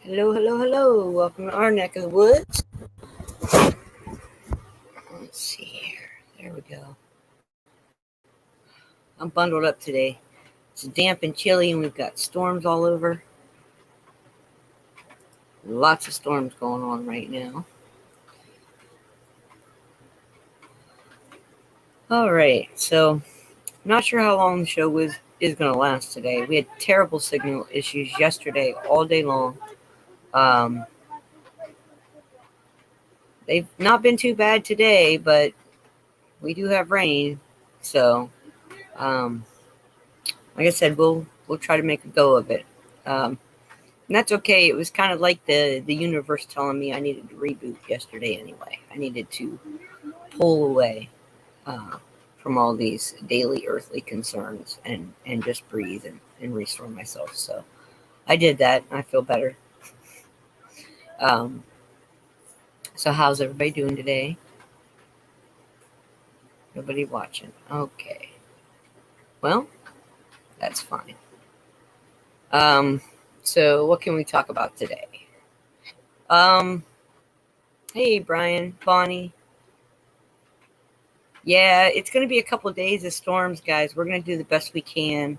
Hello, hello, hello. Welcome to our neck of the woods. Let's see here. There we go. I'm bundled up today. It's damp and chilly, and we've got storms all over. Lots of storms going on right now. All right, so I'm not sure how long the show is going to last today. We had terrible signal issues yesterday all day long. Um, they've not been too bad today, but we do have rain. So, um, like I said, we'll try to make a go of it. And that's okay. It was kind of like the universe telling me I needed to reboot yesterday anyway. I needed to pull away uh, from all these daily earthly concerns and just breathe and restore myself. So I did that. I feel better. Um, so how's everybody doing today? Nobody watching. Okay. Well, that's fine. Um, so what can we talk about today? Um, hey, Brian, Bonnie. Yeah, it's going to be a couple of days of storms, guys. We're going to do the best we can.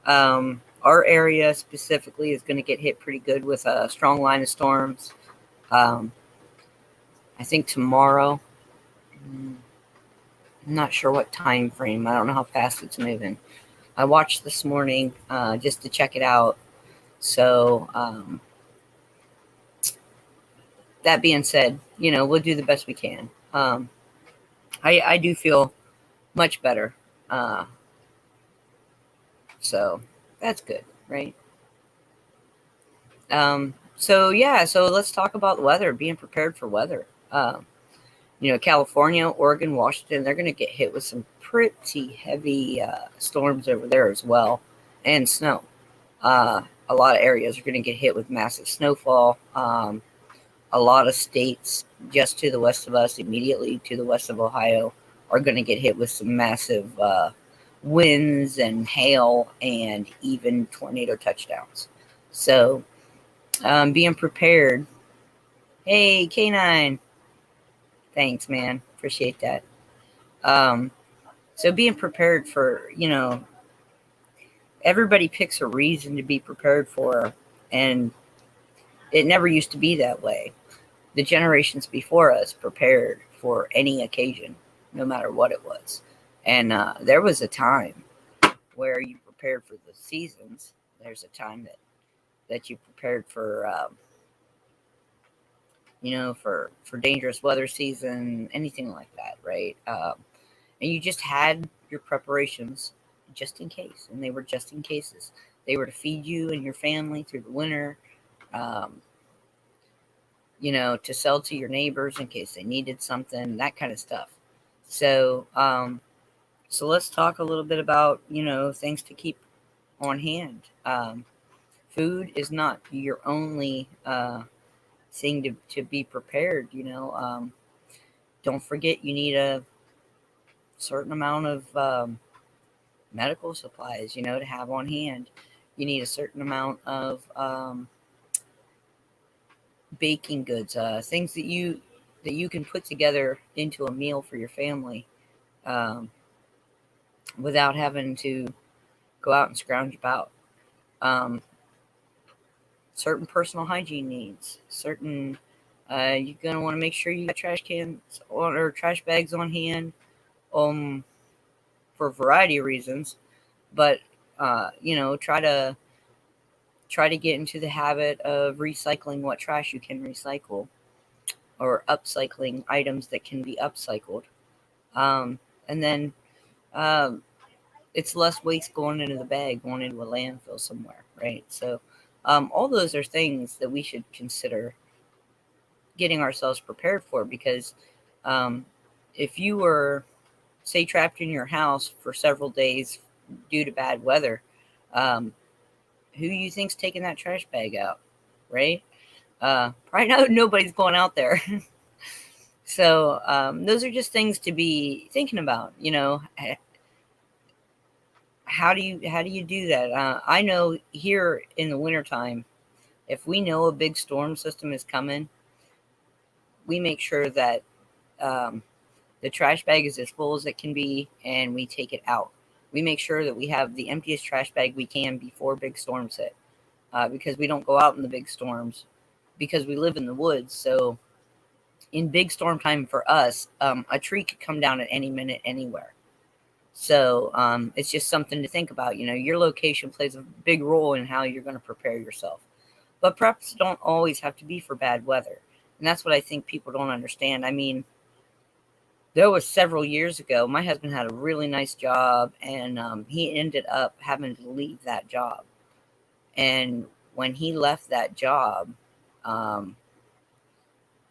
Our area specifically is going to get hit pretty good with a strong line of storms. Um, I think tomorrow. I'm not sure what time frame. I don't know how fast it's moving. I watched this morning just to check it out. So that being said, we'll do the best we can. I do feel much better. So that's good, right? So let's talk about weather, being prepared for weather. California, Oregon, Washington, they're going to get hit with some pretty heavy storms over there as well, and snow. A lot of areas are going to get hit with massive snowfall. A lot of states just to the west of us, immediately to the west of Ohio, are going to get hit with some massive winds and hail and even tornado touchdowns. So being prepared. Hey, K9. Thanks, man. Appreciate that. So being prepared for, everybody picks a reason to be prepared for, and it never used to be that way. The generations before us prepared for any occasion, no matter what it was. And there was a time where you prepared for the seasons. There's a time that you prepared for for dangerous weather season, anything like that, right? And you just had your preparations just in case, and they were just in cases. They were to feed you and your family through the winter, um, to sell to your neighbors in case they needed something, that kind of stuff. So, so let's talk a little bit about things to keep on hand. Food is not your only thing to be prepared. Don't forget you need a certain amount of medical supplies, to have on hand. You need a certain amount of baking goods, things that you can put together into a meal for your family um, without having to go out and scrounge about. Um, Certain personal hygiene needs, certain you're gonna want to make sure you got trash cans or trash bags on hand, um, for a variety of reasons. But try to get into the habit of recycling what trash you can recycle, or upcycling items that can be upcycled. And then um, it's less waste going into the bag, going into a landfill somewhere, right? So all those are things that we should consider getting ourselves prepared for, because um, if you were, say, trapped in your house for several days due to bad weather, um, who you think's taking that trash bag out, right? Right now, nobody's going out there. So those are just things to be thinking about. How do you do that? I know here in the wintertime, If we know a big storm system is coming, we make sure that the trash bag is as full as it can be, and we take it out. We make sure that we have the emptiest trash bag we can before big storms hit, because we don't go out in the big storms because we live in the woods. So in big storm time for us, a tree could come down at any minute anywhere. So it's just something to think about. Your location plays a big role in how you're going to prepare yourself. But preps don't always have to be for bad weather. And that's what I think people don't understand. I mean, there was several years ago, my husband had a really nice job, and he ended up having to leave that job. And when he left that job,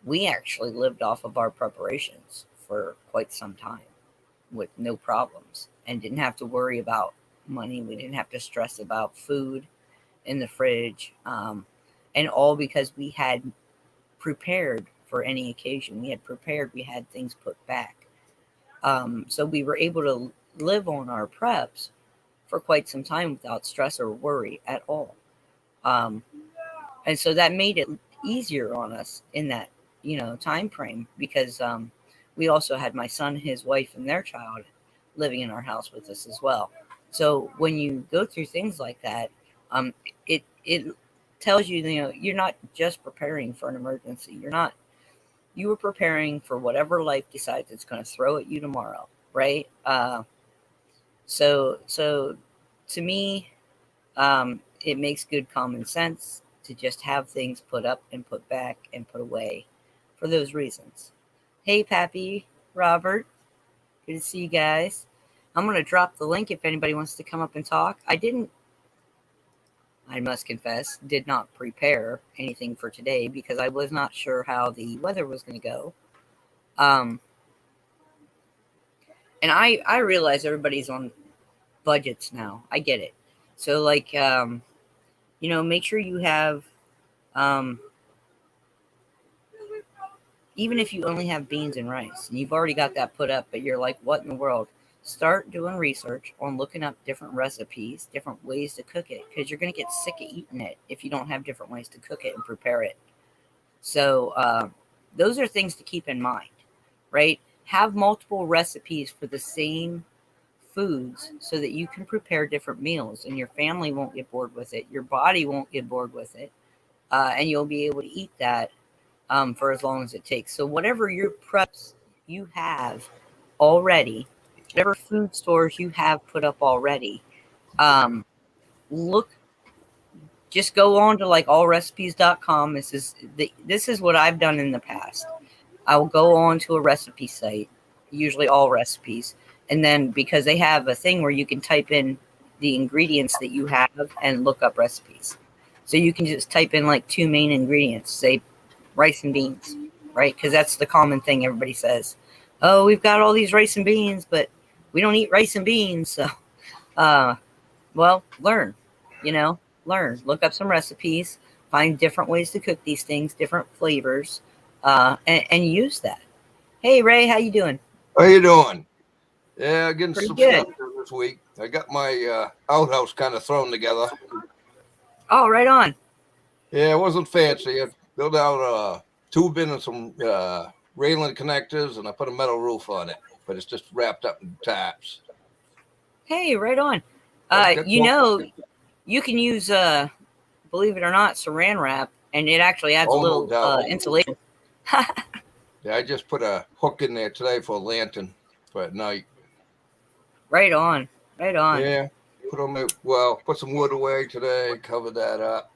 we actually lived off of our preparations for quite some time with no problems, and didn't have to worry about money. We didn't have to stress about food in the fridge, and all because we had prepared for any occasion. We had prepared, we had things put back. So we were able to live on our preps for quite some time without stress or worry at all. And so that made it easier on us in that, time frame, because we also had my son, his wife, and their child living in our house with us as well. So when you go through things like that, it tells you, you're not just preparing for an emergency. You were preparing for whatever life decides it's going to throw at you tomorrow, right? So to me, it makes good common sense to just have things put up and put back and put away for those reasons. Hey, Pappy, Robert, good to see you guys. I'm going to drop the link if anybody wants to come up and talk. I must confess, did not prepare anything for today because I was not sure how the weather was going to go. And I realize everybody's on budgets now. I get it. So, like, make sure you have, even if you only have beans and rice, and you've already got that put up, but you're like, what in the world? Start doing research on looking up different recipes, different ways to cook it, because you're going to get sick of eating it if you don't have different ways to cook it and prepare it. So those are things to keep in mind, right? Have multiple recipes for the same foods so that you can prepare different meals, and your family won't get bored with it. Your body won't get bored with it, and you'll be able to eat that for as long as it takes. So whatever your preps you have already, whatever food stores you have put up already, look, just go on to like allrecipes.com. This is what I've done in the past. I will go on to a recipe site, usually All Recipes, and then because they have a thing where you can type in the ingredients that you have and look up recipes. So you can just type in like 2 main ingredients, say rice and beans, right? Because that's the common thing everybody says. Oh, we've got all these rice and beans, but we don't eat rice and beans. So, well, learn, look up some recipes, find different ways to cook these things, different flavors, and use that. Hey, Ray, how you doing? How you doing? Yeah, getting Pretty some good. stuff done this week. I got my outhouse kind of thrown together. Oh, right on. Yeah, it wasn't fancy. I built out tubing and some railing connectors, and I put a metal roof on it. But it's just wrapped up in taps. Hey, right on. Got You can use, believe it or not, saran wrap, and it actually adds a oh, no little doubt. insulation. Yeah, I just put a hook in there today for a lantern for at night. Right on. Right on. Yeah, put some wood away today, covered that up.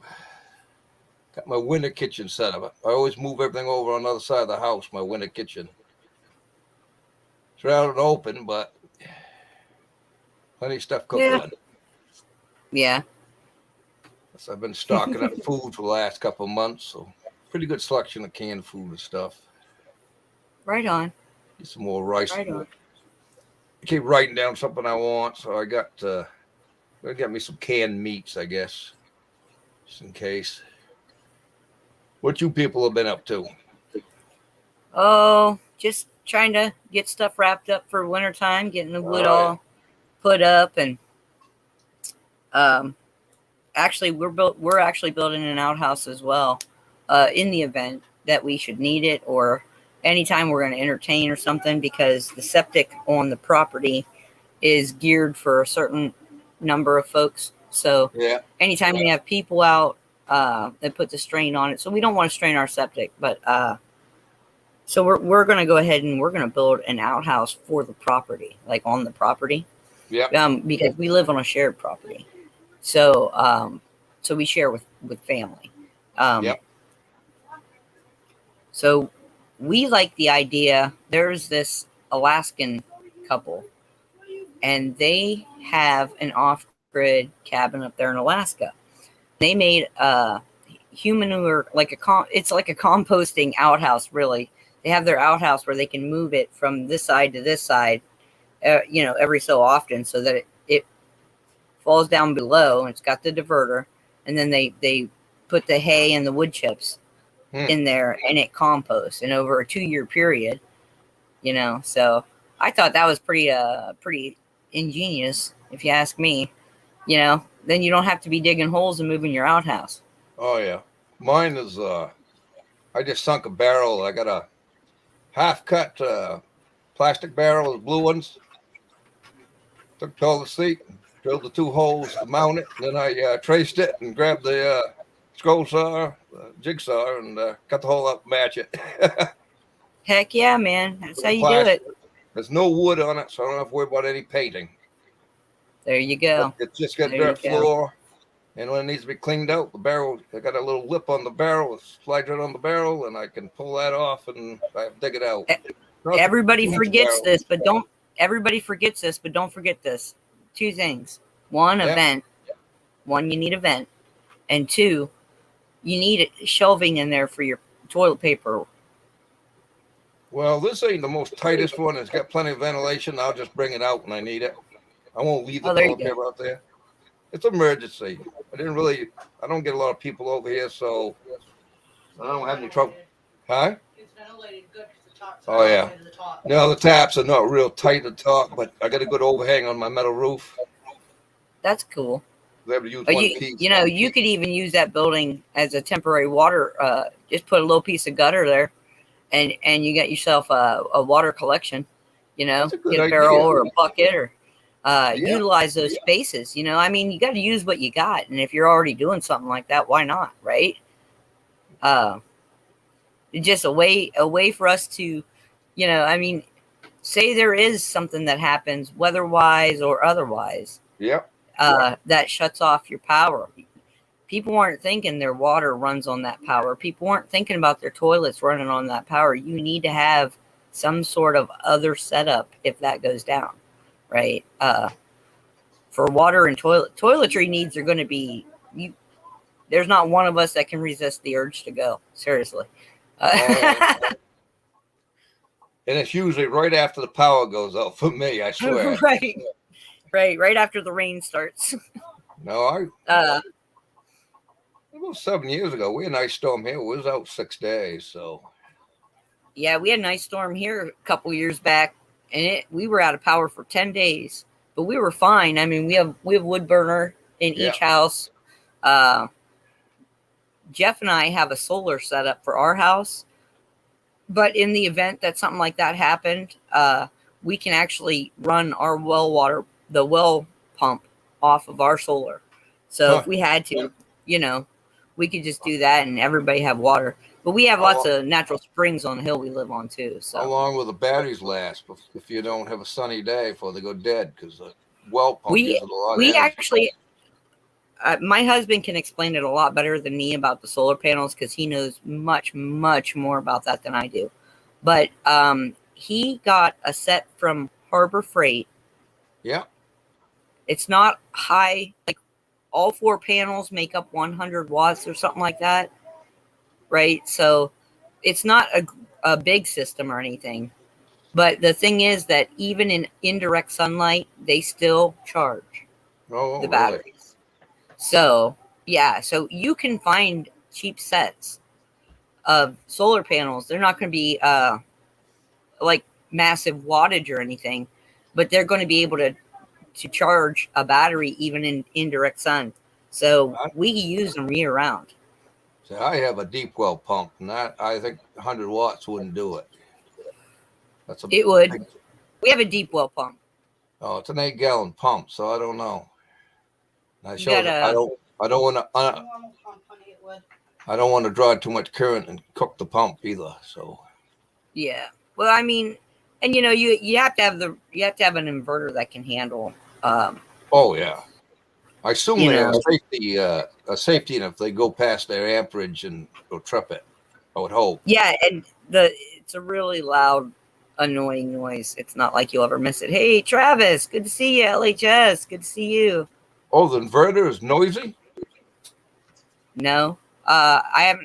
Got my winter kitchen set up. I always move everything over on the other side of the house, my winter kitchen. It's out and open, but plenty of stuff cooking. Yeah. Yeah. So I've been stocking up food for the last couple of months, so pretty good selection of canned food and stuff. Right on. Get some more rice. Right on. I keep writing down something I want, so I got me some canned meats, I guess, just in case. What you people have been up to? Oh, just trying to get stuff wrapped up for wintertime, getting the wood all put up, and actually we're actually building an outhouse as well, in the event that we should need it, or anytime we're going to entertain or something, because the septic on the property is geared for a certain number of folks. So Yeah. anytime we have people out, it puts a strain on it. So we don't want to strain our septic, but so we're going to go ahead and we're going to build an outhouse for the property, like on the property. Yeah. Because we live on a shared property. So so we share with family. Yep. So we like the idea. There's this Alaskan couple, and they have an off-grid cabin up there in Alaska. They made a humanure, it's like a composting outhouse, really. They have their outhouse where they can move it from this side to this side, every so often, so that it falls down below, and it's got the diverter, and then they put the hay and the wood chips in there, and it composts. And over a 2-year period, so I thought that was pretty ingenious, if you ask me. Then you don't have to be digging holes and moving your outhouse. Oh yeah, mine is. I just sunk a barrel. I got a half-cut plastic barrel with blue ones. Took the toilet seat, drilled the 2 holes to mount it. Then I traced it and grabbed the scroll saw, jigsaw, and cut the hole up, match it. Heck yeah, man! That's how you do it. There's no wood on it, so I don't have to worry about any painting. There you go. It's just got dirt floor, and when it needs to be cleaned out, the barrel, I got a little lip on the barrel, it slides right on the barrel, and I can pull that off and I dig it out. Everybody forgets this, but don't forget this. 2 things. One, a vent. One, you need a vent. And 2, you need shelving in there for your toilet paper. Well, this ain't the most tightest one. It's got plenty of ventilation. I'll just bring it out when I need it. I won't leave the toilet paper out there. It's an emergency. I don't get a lot of people over here, so I don't have any trouble. Huh? It's ventilated good because the top's to the top. No, the taps are not real tight at the top, but I got a good overhang on my metal roof. That's cool. Able to use one piece. You could even use that building as a temporary water. Just put a little piece of gutter there, and you get yourself a water collection. Get a barrel or a bucket, or utilize those spaces. You got to use what you got, and if you're already doing something like that, why not, right? Just a way for us to, say there is something that happens weather-wise or otherwise. Yep. That shuts off your power. People aren't thinking their water runs on that power. People aren't thinking about their toilets running on that power. You need to have some sort of other setup if that goes down, right? For water and toiletry needs are going to be, there's not one of us that can resist the urge to go. Seriously. And it's usually right after the power goes out for me, I swear. Right after the rain starts. No, about 7 years ago, we had an ice storm here. We was out 6 days, so. Yeah, we had an ice storm here a couple years back, and we were out of power for 10 days, but we were fine. I mean, we have wood burner in each house. Jeff and I have a solar setup for our house, but in the event that something like that happened, we can actually run our the well pump off of our solar. So if we had to, we could just do that and everybody have water. But we have lots of natural springs on the hill we live on too. So how long will the batteries last if you don't have a sunny day before they go dead? Because the well pump uses a lot of energy. Actually, my husband can explain it a lot better than me about the solar panels because he knows much, much more about that than I do. But he got a set from Harbor Freight. Yeah. It's not high, like all 4 panels make up 100 watts or something like that. Right. So it's not a big system or anything. But the thing is that even in indirect sunlight, they still charge the batteries. Really? So, so you can find cheap sets of solar panels. They're not going to be like massive wattage or anything, but they're going to be able to charge a battery even in indirect sun. So we use them year round. So I have a deep well pump, and I think 100 watts wouldn't do it. That's a It would. We have a deep well pump. Oh, it's an 8-gallon pump, so I don't know. I You showed gotta- I don't want to I don't want to draw too much current and cook the pump either. So Yeah. Well, I mean, and you have to have an inverter that can handle. oh yeah, I assume You they have know. a safety, and if they go past their amperage and they'll trip it, I would hope. Yeah, and it's a really loud, annoying noise. It's not like you'll ever miss it. Hey, Travis, good to see you. LHS, good to see you. Oh, the inverter is noisy? No, I've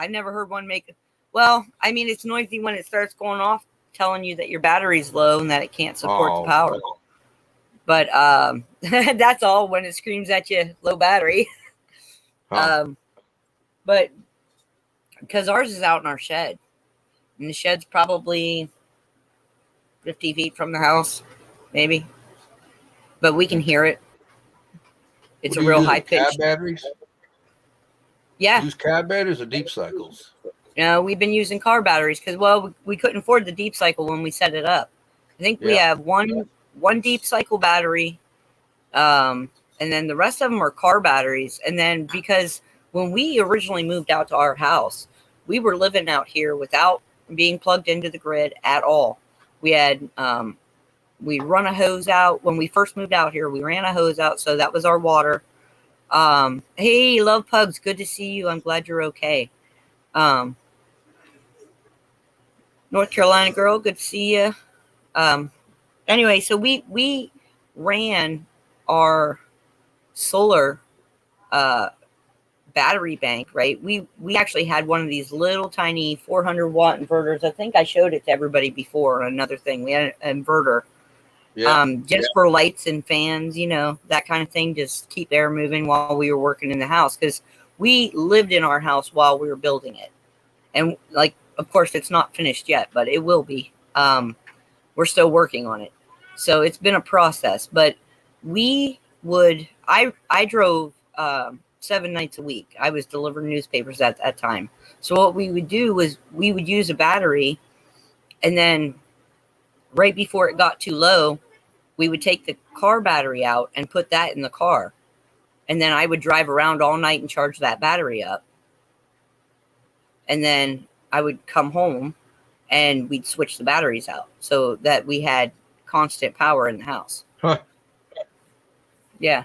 never heard one make. Well, I mean, it's noisy when it starts going off, telling you that your battery's low and that it can't support the power. But that's all. When it screams at you, low battery. Huh. But because ours is out in our shed, and the shed's probably 50 feet from the house, maybe. But we can hear it. It's a real high pitch. Cab batteries? Yeah. Use cab batteries or deep cycles? We've been using car batteries because, well, we couldn't afford the deep cycle when we set it up. I think we have one deep cycle battery, and then the rest of them are car batteries. And then because when we originally moved out to our house, we were living out here without being plugged into the grid at all. We had we run a hose out when we first moved out here. We ran a hose out, so that was our water. Hey, Love Pugs, good to see you. I'm glad you're okay. North Carolina girl, good to see you. Anyway, so we ran our solar battery bank, right? We actually had one of these little tiny 400 watt inverters. I think I showed it to everybody before on another thing. We had an inverter. For lights and fans, that kind of thing, just keep air moving while we were working in the house, because we lived in our house while we were building it. And of course it's not finished yet, but it will be. We're still working on it, so it's been a process. But I drove 7 nights a week. I was delivering newspapers at that time. So what we would do was we would use a battery, and then right before it got too low, we would take the car battery out and put that in the car. And then I would drive around all night and charge that battery up. And then I would come home and we'd switch the batteries out so that we had constant power in the house. Huh. Yeah.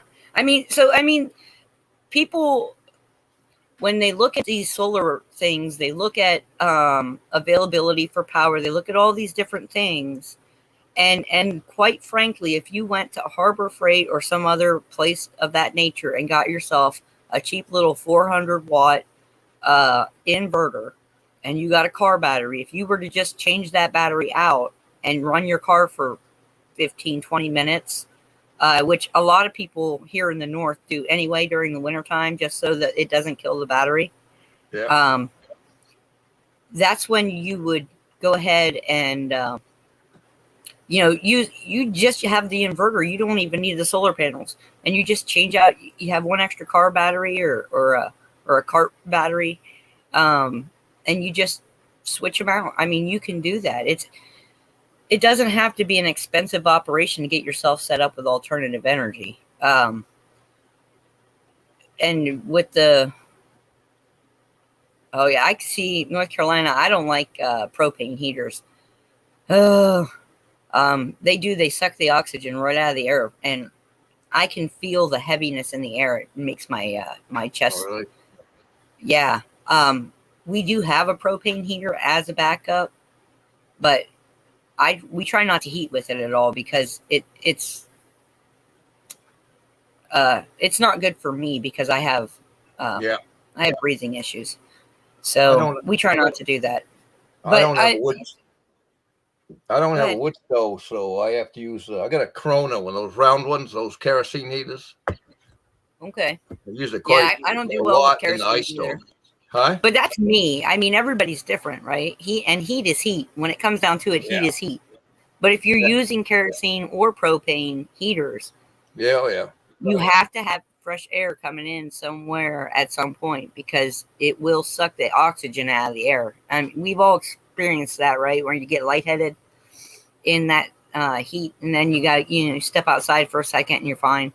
People, when they look at these solar things, they look at availability for power. They look at all these different things. And quite frankly, if you went to Harbor Freight or some other place of that nature and got yourself a cheap little 400 watt inverter, and you got a car battery, if you were to just change that battery out and run your car for 15, 20 minutes, which a lot of people here in the north do anyway during the wintertime, just so that it doesn't kill the battery. Yeah. That's when you would go ahead and you just have the inverter. You don't even need the solar panels, and you just change out. You have one extra car battery or a cart battery, and you just switch them out. I mean, you can do that. It doesn't have to be an expensive operation to get yourself set up with alternative energy. And with I can see North Carolina. I don't like propane heaters. They suck the oxygen right out of the air, and I can feel the heaviness in the air. It makes my my chest. Oh, really? Yeah. We do have a propane heater as a backup, but we try not to heat with it at all because it's not good for me because I have breathing issues. So we try not to do that. I don't have a wood stove, so I have to use. I got a Corona, one of those round ones, those kerosene heaters. Okay. I use it quite. I don't do well with kerosene either. Huh? But that's me. I mean, everybody's different, right? Heat is heat. When it comes down to it, heat is heat. But if you're using kerosene or propane heaters, you have to have fresh air coming in somewhere at some point, because it will suck the oxygen out of the air. And we've all experienced that, right? Where you get lightheaded in that heat, and then you got to step outside for a second and you're fine.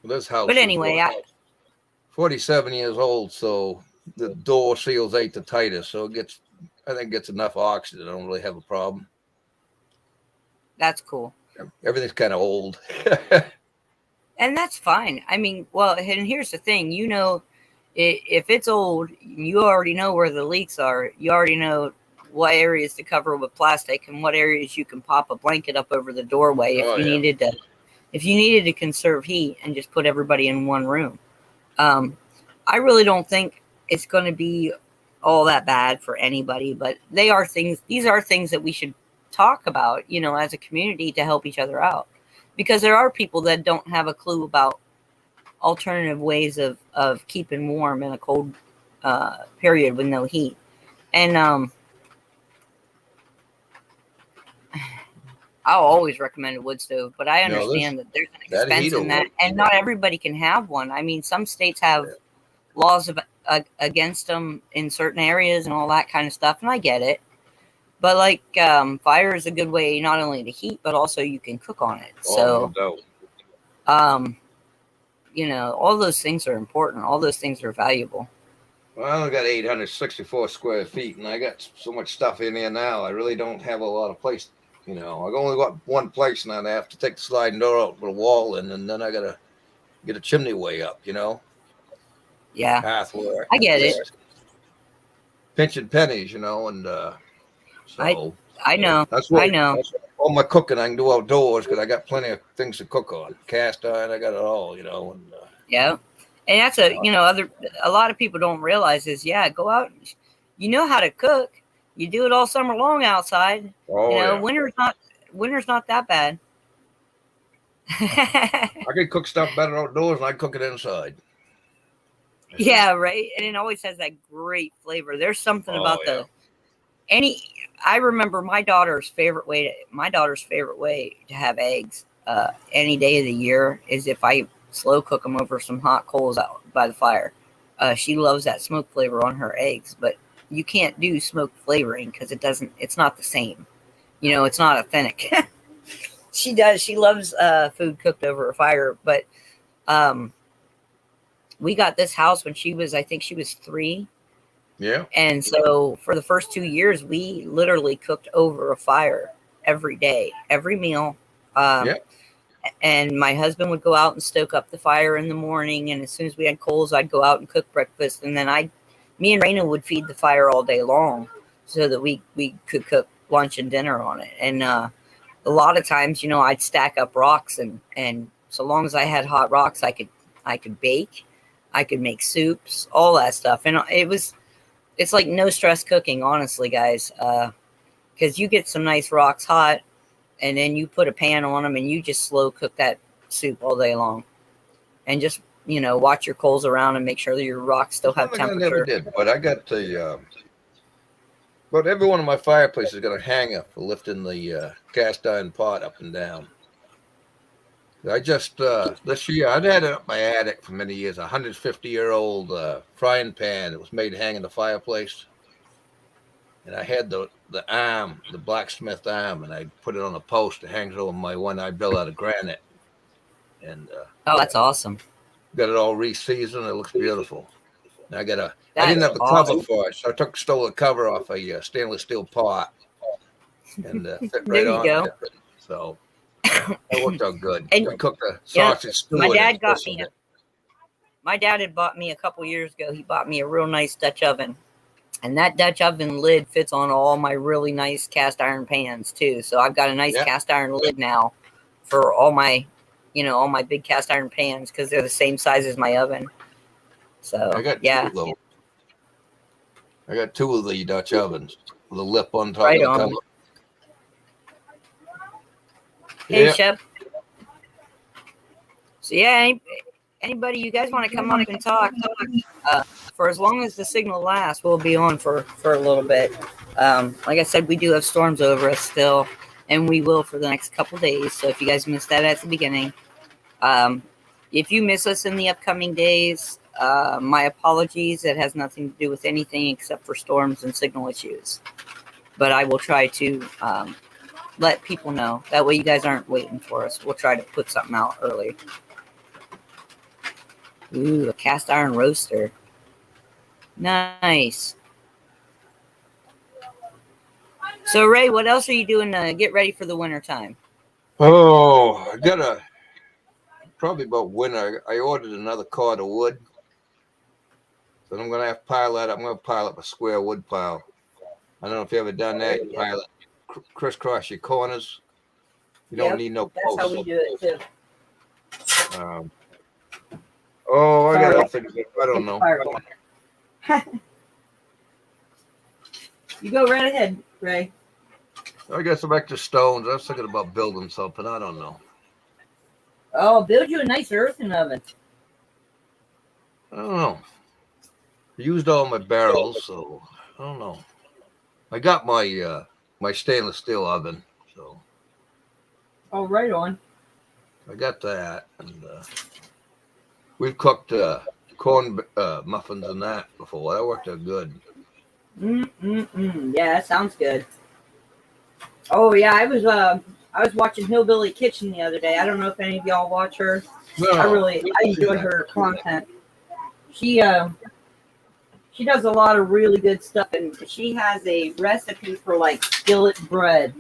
This house, but anyway, 47 years old, so the door seals ain't the tightest, so I think gets enough oxygen. I don't really have a problem. That's cool. Everything's kind of old. And that's fine. I mean, well, and here's the thing, if it's old, you already know where the leaks are. You already know what areas to cover with plastic and what areas you can pop a blanket up over the doorway if you needed to conserve heat and just put everybody in one room. I really don't think it's going to be all that bad for anybody, but these are things that we should talk about, as a community, to help each other out, because there are people that don't have a clue about alternative ways of keeping warm in a cold period with no heat. And I'll always recommend a wood stove, but I understand that there's an expense in that, and not everybody can have one. I mean, some states have laws against them in certain areas and all that kind of stuff, and I get it. But fire is a good way not only to heat, but also you can cook on it. All those things are important. All those things are valuable. Well, I got 864 square feet, and I got so much stuff in here now. I really don't have a lot of place. I only got one place, and I have to take the sliding door out with a wall in, and then I got to get a chimney way up, Yeah. Pathwork. I get it. Pinching pennies, and so I know. That's what I know. That's all my cooking I can do outdoors, because I got plenty of things to cook on. Cast iron, I got it all, and yeah. And that's a lot of people don't realize is, go out, how to cook. You do it all summer long outside. Winter's not that bad. I can cook stuff better outdoors than I cook it inside. Yeah, right. And it always has that great flavor. There's something about I remember my daughter's favorite way to have eggs any day of the year is if I slow cook them over some hot coals out by the fire. She loves that smoke flavor on her eggs, but you can't do smoke flavoring because it's not the same. It's not authentic. She loves food cooked over a fire, but we got this house when I think she was 3. Yeah. And so for the first 2 years, we literally cooked over a fire every day, every meal. And my husband would go out and stoke up the fire in the morning. And as soon as we had coals, I'd go out and cook breakfast. And then me and Raina would feed the fire all day long so that we could cook lunch and dinner on it. And a lot of times, I'd stack up rocks, and so long as I had hot rocks, I could bake, I could make soups, all that stuff. And it's like no stress cooking, honestly, guys, because you get some nice rocks hot, and then you put a pan on them and you just slow cook that soup all day long, and just watch your coals around and make sure that your rocks still have temperature. I never did, but I got but every one of my fireplaces got a hanger for lifting the cast iron pot up and down. I just this year I'd had it up my attic for many years. 150-year-old frying pan. It was made to hang in the fireplace, and I had the arm, the blacksmith arm, and I put it on a post that hangs over my one I built out of granite. And that's awesome. Got it all re-seasoned. It looks beautiful. And I didn't have the cover for it, so I stole the cover off a stainless steel pot and fit right on it. So that worked out good. And we cooked the sausage stew. My dad had bought me a couple years ago. He bought me a real nice Dutch oven, and that Dutch oven lid fits on all my really nice cast iron pans too. So I've got a nice cast iron lid now for all my big cast iron pans, because they're the same size as my oven. So I got two of the Dutch ovens with a lip on top of the cover. Hey, Shep. So anybody, you guys want to come up and talk? For as long as the signal lasts, we'll be on for a little bit. Like I said, we do have storms over us still. and we will for the next couple days. So if you guys missed that at the beginning, if you miss us in the upcoming days, my apologies. It has nothing to do with anything except for storms and signal issues. But I will try to let people know. That way you guys aren't waiting for us. We'll try to put something out early. Ooh, a cast iron roaster. Nice. So, Ray, what else are you doing to get ready for the winter time? Oh, I gotta probably about winter. I ordered another car of wood. So I'm gonna have to pile that up. I'm gonna pile up a square wood pile. I don't know if you ever done that. You pile it, crisscross your corners. You don't need no posts. That's how we do it too. I got other things. I don't know. You go right ahead, Ray. I got some extra stones. I was thinking about building something. I don't know. Oh, build you a nice earthen oven. I don't know. I used all my barrels, so I don't know. I got my my stainless steel oven, so. Oh, right on. I got that, and we've cooked corn muffins and that before. That worked out good. Yeah, that sounds good. Oh yeah, I was watching Hillbilly Kitchen the other day. I don't know if any of y'all watch her. No, I enjoy her content. She does a lot of really good stuff, and she has a recipe for like skillet bread,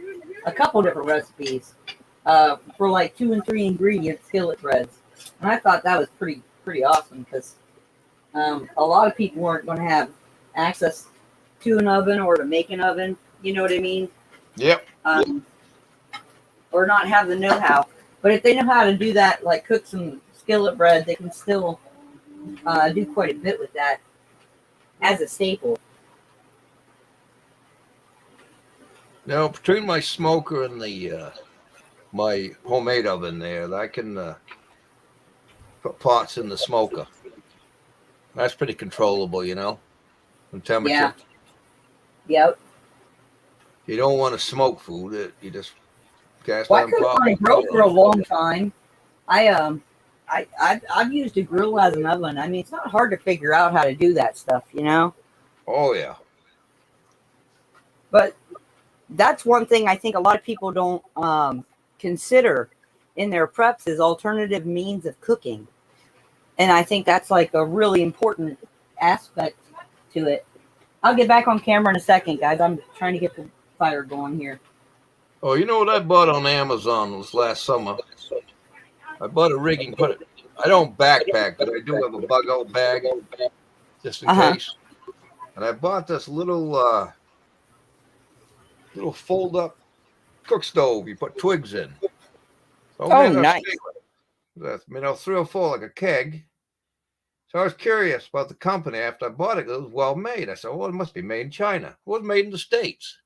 a couple different recipes for like 2 and 3 ingredient skillet breads, and I thought that was pretty awesome because a lot of people weren't going to have access to an oven or to make an oven. You know what I mean? Yep. Or not have the know-how. But if they know how to do that, like cook some skillet bread, they can still do quite a bit with that as a staple. Now, between my smoker and the my homemade oven there, I can put pots in the smoker. That's pretty controllable, you know, the temperature. Yeah. Yep. You don't want to smoke food. You just cast Well, I iron cooked pot. on a grill for a long time. I've used a grill as an oven. I mean, it's not hard to figure out how to do that stuff, you know. Oh yeah. But that's one thing I think a lot of people don't consider in their preps is alternative means of cooking, and I think that's like a really important aspect to it. I'll get back on camera in a second, guys. I'm trying to get the fire going here. Oh, you know what I bought on Amazon this last summer? I bought a rigging. I don't backpack, but I do have a bug out bag just in case. And I bought this little fold up cook stove. You put twigs in. So Nice. That's 3 or 4 like a keg. So I was curious about the company after I bought it. It was well made. I said, "Oh, it must be made in China." It was made in the States.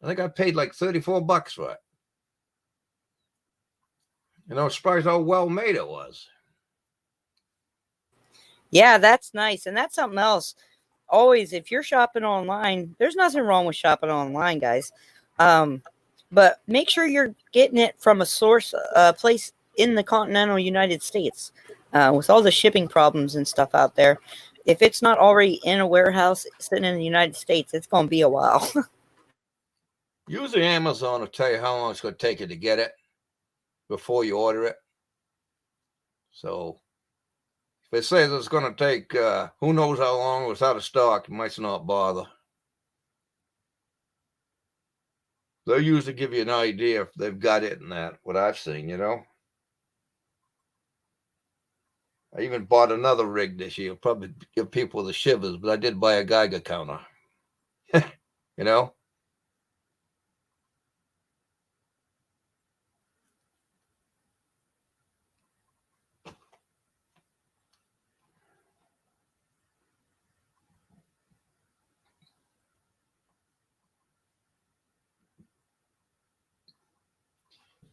I think I paid like $34 for it. You know, surprised how well made it was. Yeah, that's nice. And that's something else. Always, if you're shopping online, there's nothing wrong with shopping online, guys. But make sure you're getting it from a source, place in the continental United States. With all the shipping problems and stuff out there, if it's not already in a warehouse sitting in the United States, it's going to be a while. Usually Amazon will tell you how long it's going to take you to get it before you order it. So if it says it's going to take who knows how long, it's out of stock, you might not bother. They'll usually give you an idea if they've got it in that, what I've seen, you know. I even bought another rig this year. Probably give people the shivers, but I did buy a Geiger counter. You know?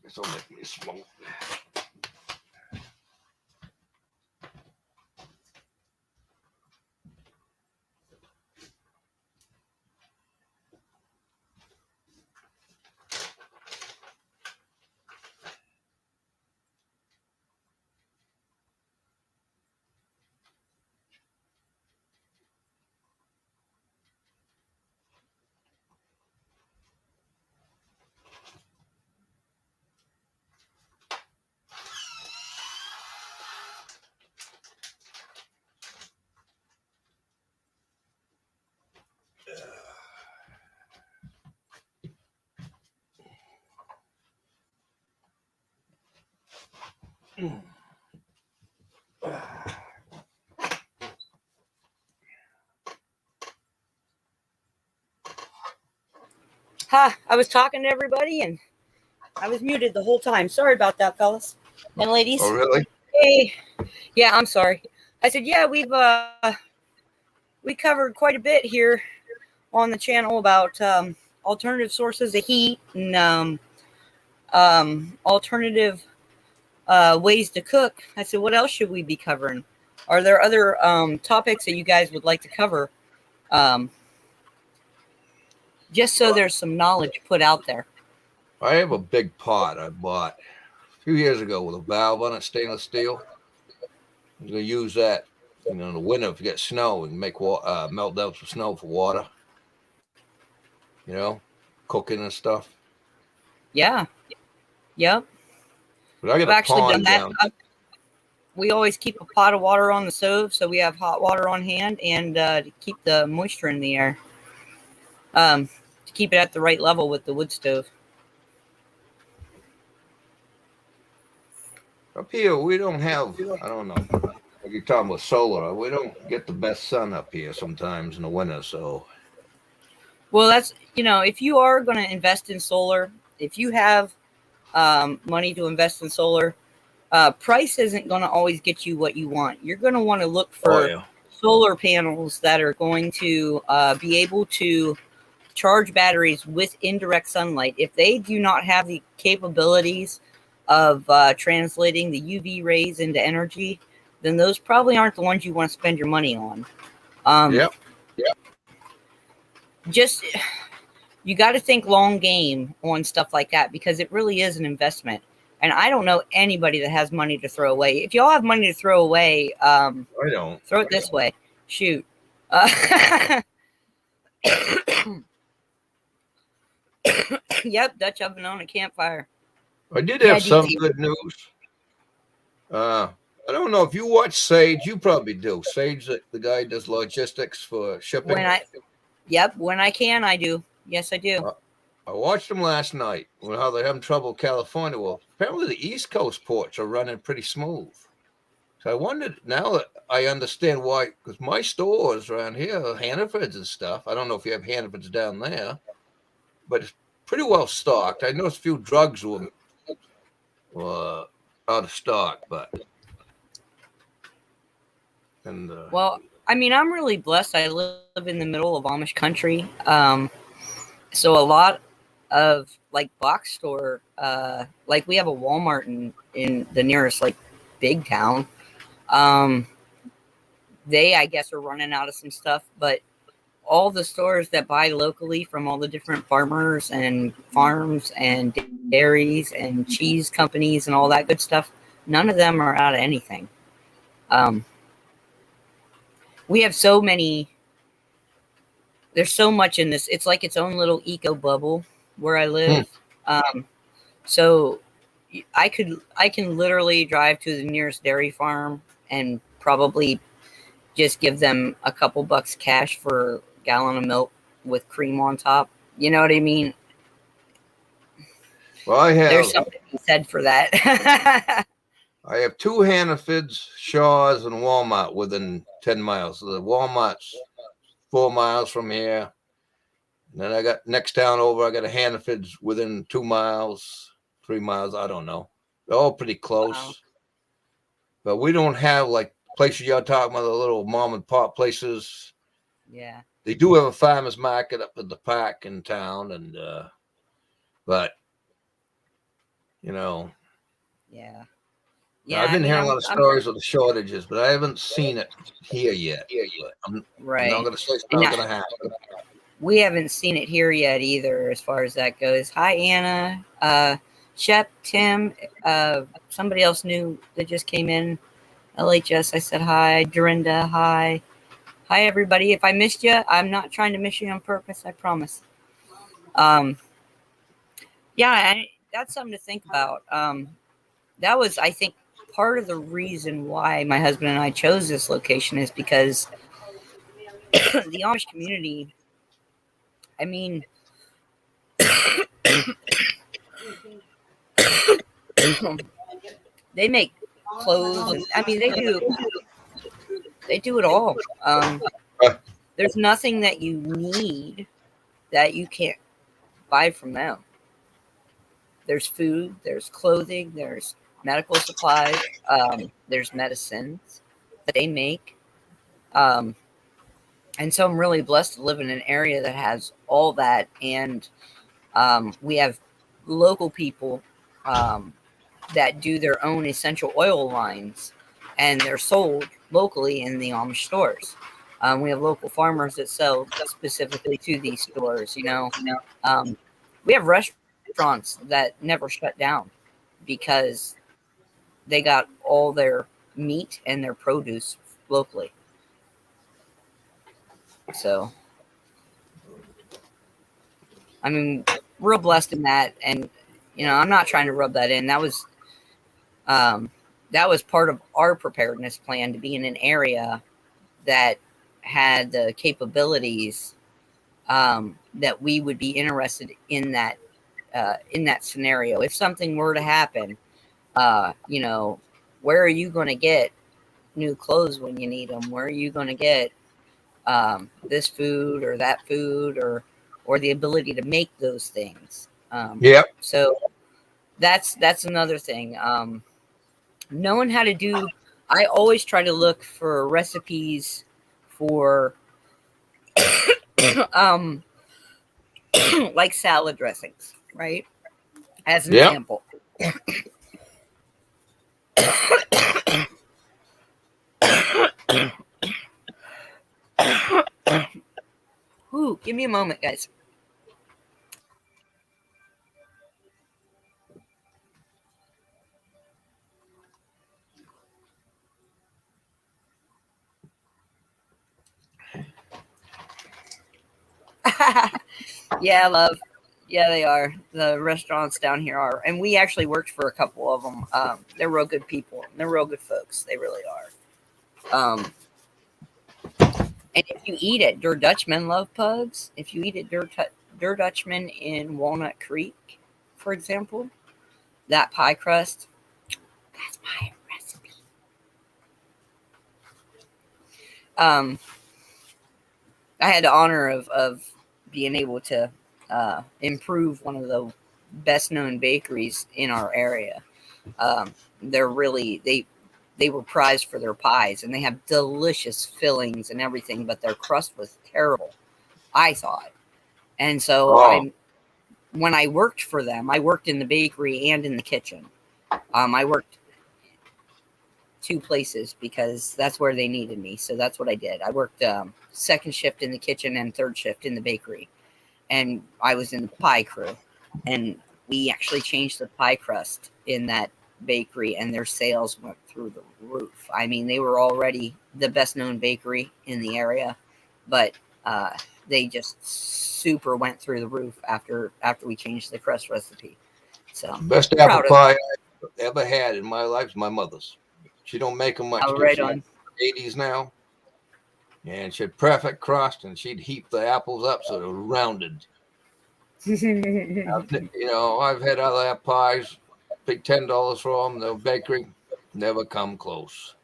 This will make me smoke. Ha! I was talking to everybody and I was muted the whole time. Sorry about that, fellas and ladies. Oh, really? Hey, yeah, I'm sorry. I said, yeah, we covered quite a bit here on the channel about alternative sources of heat and alternative ways to cook. I said, what else should we be covering? Are there other topics that you guys would like to cover? Just so there's some knowledge put out there. I have a big pot I bought a few years ago with a valve on it, stainless steel. I'm going to use that, in the winter if you get snow and make melt down some snow for water. Cooking and stuff. Yeah. Yep. But I got I've actually done that. We always keep a pot of water on the stove so we have hot water on hand and to keep the moisture in the air. To keep it at the right level with the wood stove. Up here, we don't have, I don't know, like you're talking about solar, we don't get the best sun up here sometimes in the winter, so. Well, that's, if you are going to invest in solar, if you have money to invest in solar, price isn't going to always get you what you want. You're going to want to look for solar panels that are going to be able to charge batteries with indirect sunlight. If they do not have the capabilities of translating the UV rays into energy, then those probably aren't the ones you want to spend your money on. Yep. Just, you got to think long game on stuff like that because it really is an investment. And I don't know anybody that has money to throw away. If y'all have money to throw away, I don't. Throw it this way. Shoot. Yep, Dutch oven on a campfire. I did have some good news. I don't know if you watch Sage. You probably do. Sage, the guy does logistics for shipping. When I can, I do. Yes, I do. I watched them last night. How they're having trouble in California. Well, apparently the East Coast ports are running pretty smooth. So I wondered, now that I understand why, because my stores around here, Hannaford's and stuff, I don't know if you have Hannaford's down there, but it's pretty well stocked. I noticed a few drugs were out of stock, but. Well, I mean, I'm really blessed. I live in the middle of Amish country. So a lot of like box store, like we have a Walmart in the nearest like big town. They, I guess, are running out of some stuff, but all the stores that buy locally from all the different farmers and farms and dairies and cheese companies and all that good stuff, none of them are out of anything. We have so many, there's so much in this. It's like its own little eco bubble where I live. So I can literally drive to the nearest dairy farm and probably just give them a couple bucks cash for a gallon of milk with cream on top. You know what I mean? Well, there's something said for that. I have two Hannaford's, Shaw's, and Walmart within 10 miles. So the Walmart's 4 miles from here. And then I got next town over, I got a Hannaford's within 2 miles, 3 miles. I don't know. They're all pretty close. Wow. But we don't have like places y'all talking about, the little mom and pop places. Yeah. They do have a farmer's market up at the park in town. And, but, Yeah. Yeah, I've been hearing a lot of stories of the shortages, but I haven't seen it here yet. I'm not going to say it's not going to happen. We haven't seen it here yet either, as far as that goes. Hi, Anna, Shep, Tim, somebody else new that just came in. LHS, I said hi. Dorinda, hi. Hi, everybody. If I missed you, I'm not trying to miss you on purpose. I promise. That's something to think about. That was, I think, part of the reason why my husband and I chose this location is because the Amish community, I mean, they make clothes, and I mean they do it all. There's nothing that you need that you can't buy from them. There's food, there's clothing, there's medical supplies, there's medicines that they make. Um, and so I'm really blessed to live in an area that has all that. And we have local people that do their own essential oil lines, and they're sold locally in the Amish stores. We have local farmers that sell specifically to these stores. We have restaurants that never shut down because they got all their meat and their produce locally. So, I mean, real blessed in that. And, I'm not trying to rub that in. That was part of our preparedness plan, to be in an area that had the capabilities that we would be interested in that scenario. If something were to happen, where are you going to get new clothes when you need them? Where are you going to get this food or that food, or the ability to make those things? Yep. So that's another thing. Knowing how to do, I always try to look for recipes for like salad dressings, right? As an example. Ooh, give me a moment, guys. Yeah, love. Yeah, they are. The restaurants down here are. And we actually worked for a couple of them. They're real good people. They're real good folks. They really are. And if you eat at Der Dutchman, love pugs, if you eat at Der Dutchman in Walnut Creek, for example, that pie crust, that's my recipe. I had the honor of being able to improve one of the best known bakeries in our area. They're really, they were prized for their pies, and they have delicious fillings and everything, but their crust was terrible, I thought. And so when I worked for them, I worked in the bakery and in the kitchen. I worked 2 places because that's where they needed me. So that's what I did. I worked second shift in the kitchen and third shift in the bakery. And I was in the pie crew. And we actually changed the pie crust in that bakery, and their sales went through the roof. I mean, they were already the best known bakery in the area, but they just super went through the roof after we changed the crust recipe. So best apple pie I ever had in my life is my mother's. She don't make them much. Oh, right on. 80s now, and she had perfect crust, and she'd heap the apples up so they were rounded. I've had other apple pies, paid $10 for them. The bakery never come close.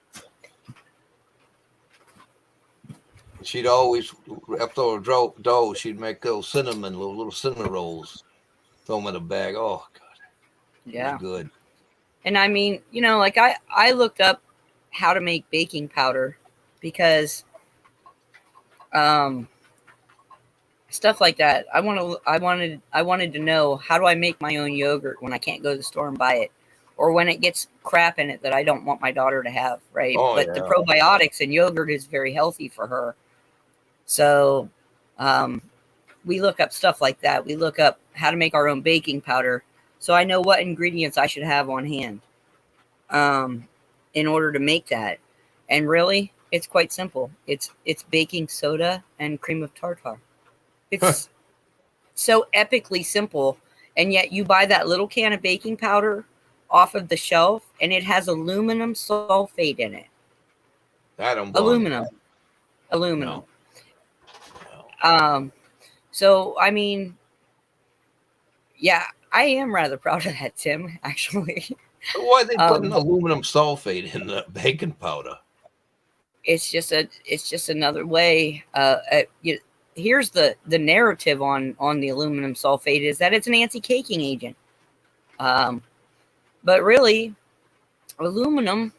She'd always, after dough, she'd make little cinnamon rolls. Throw them in a bag. Oh God, yeah, good. And I mean, like I looked up how to make baking powder because stuff like that. I wanted to know, how do I make my own yogurt when I can't go to the store and buy it, or when it gets crap in it that I don't want my daughter to have, right? But the probiotics in yogurt is very healthy for her. So we look up stuff like that. We look up how to make our own baking powder, so I know what ingredients I should have on hand in order to make that. And really, it's quite simple. It's baking soda and cream of tartar. It's so epically simple, and yet you buy that little can of baking powder off of the shelf, and it has aluminum sulfate in it. I don't aluminum. No. So I mean, yeah, I am rather proud of that, Tim, actually. Why are they putting Um, aluminum sulfate in the baking powder? it's just another way. Here's the narrative on the aluminum sulfate is that it's an anti-caking agent. Um, but really, aluminum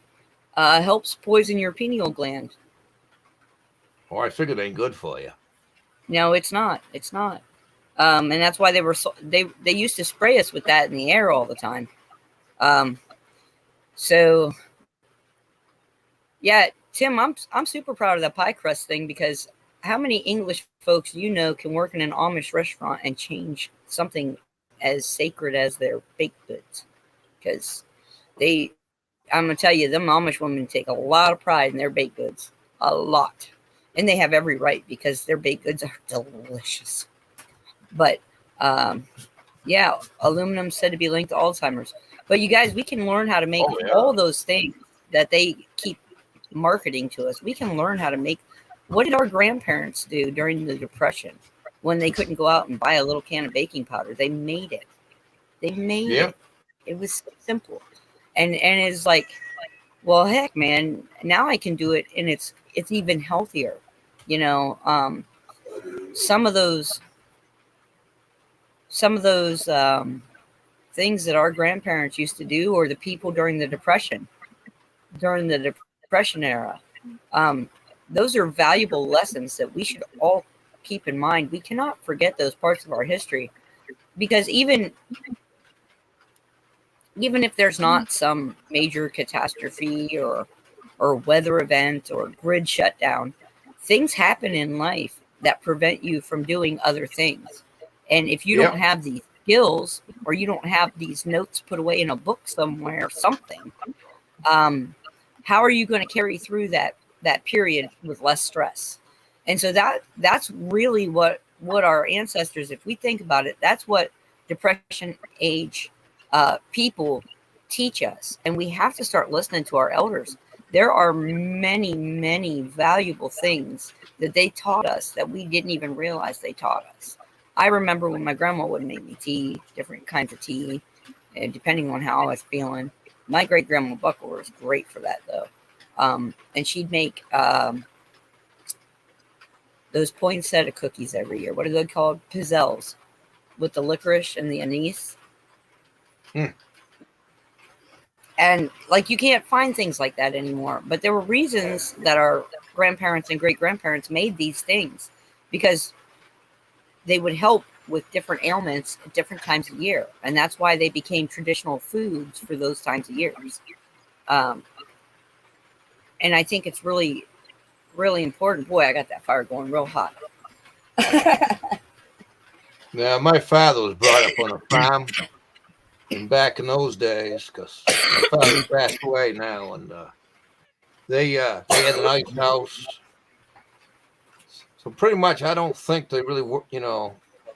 helps poison your pineal gland. Oh, I figured it ain't good for you. No, it's not. It's not. And that's why they used to spray us with that in the air all the time. Um, so yeah, Tim, I'm super proud of that pie crust thing because how many English folks can work in an Amish restaurant and change something as sacred as their baked goods? Because I'm gonna tell you, them Amish women take a lot of pride in their baked goods, a lot, and they have every right because their baked goods are delicious. But yeah, aluminum said to be linked to Alzheimer's. But you guys, we can learn how to make all those things that they keep marketing to us. We can learn how to make. What did our grandparents do during the Depression when they couldn't go out and buy a little can of baking powder? They made it. They made it. It was simple, and it's like, well, heck, man, now I can do it, and it's even healthier. You know, some of those things that our grandparents used to do, or the people during the Depression era. Those are valuable lessons that we should all keep in mind. We cannot forget those parts of our history because even if there's not some major catastrophe or weather event or grid shutdown, things happen in life that prevent you from doing other things. And if you don't have these skills or you don't have these notes put away in a book somewhere or something, how are you going to carry through that period with less stress? And so that's really what our ancestors, if we think about it, that's what Depression age people teach us. And we have to start listening to our elders. There are many, many valuable things that they taught us that we didn't even realize they taught us. I remember when my grandma would make me tea, different kinds of tea, and depending on how I was feeling. My great grandma Buckle was great for that, though. And she'd make those poinsettia cookies every year. What are they called? Pizzelles, with the licorice and the anise. And like, you can't find things like that anymore. But there were reasons that our grandparents and great grandparents made these things, because they would help with different ailments at different times of year. And that's why they became traditional foods for those times of years. And I think it's really, really important. Boy, I got that fire going real hot. Now, my father was brought up on a farm, and back in those days, because my father passed away now, and they had a nice house. So pretty much, I don't think they really were,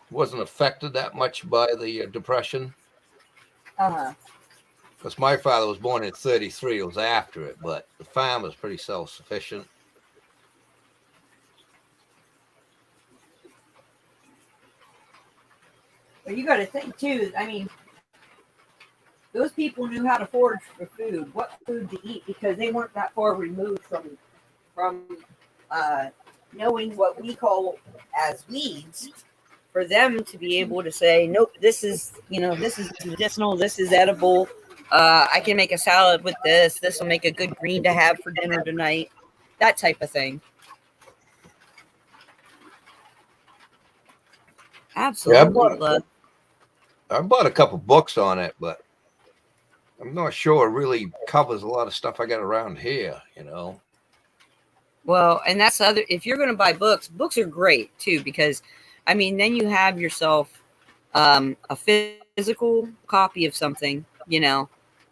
wasn't affected that much by the Depression. Because my father was born in 1933, it was after it, but the farm was pretty self-sufficient. But you got to think too. I mean, those people knew how to forage for food, what food to eat, because they weren't that far removed from knowing what we call as weeds. For them to be able to say, nope, this is medicinal, this is edible. I can make a salad with this. This will make a good green to have for dinner tonight. That type of thing. Absolutely. Yeah, I bought a couple books on it, but I'm not sure it really covers a lot of stuff I got around here, Well, and that's if you're going to buy books are great too, because I mean, then you have yourself a physical copy of something,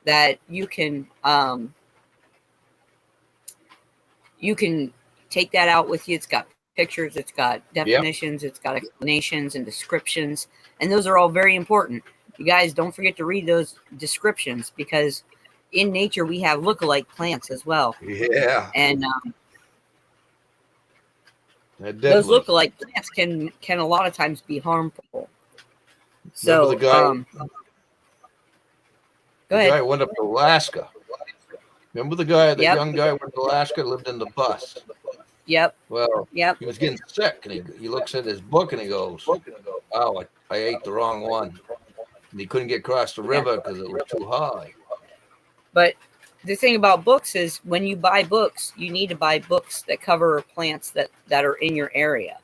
that you can take that out with you. It's got pictures, it's got definitions, It's got explanations and descriptions, and those are all very important. You guys don't forget to read those descriptions, because in nature we have lookalike plants as well. Yeah. And those lookalike plants can a lot of times be harmful. So Go The ahead. guy went up to Alaska. Remember the guy, that Yep. young guy went to Alaska, lived in the bus. Yep. Well, Yep. he was getting sick, and he looks at his book and he goes, "Oh, I ate the wrong one." And he couldn't get across the river because it was too high. But the thing about books is when you buy books, you need to buy books that cover plants that are in your area.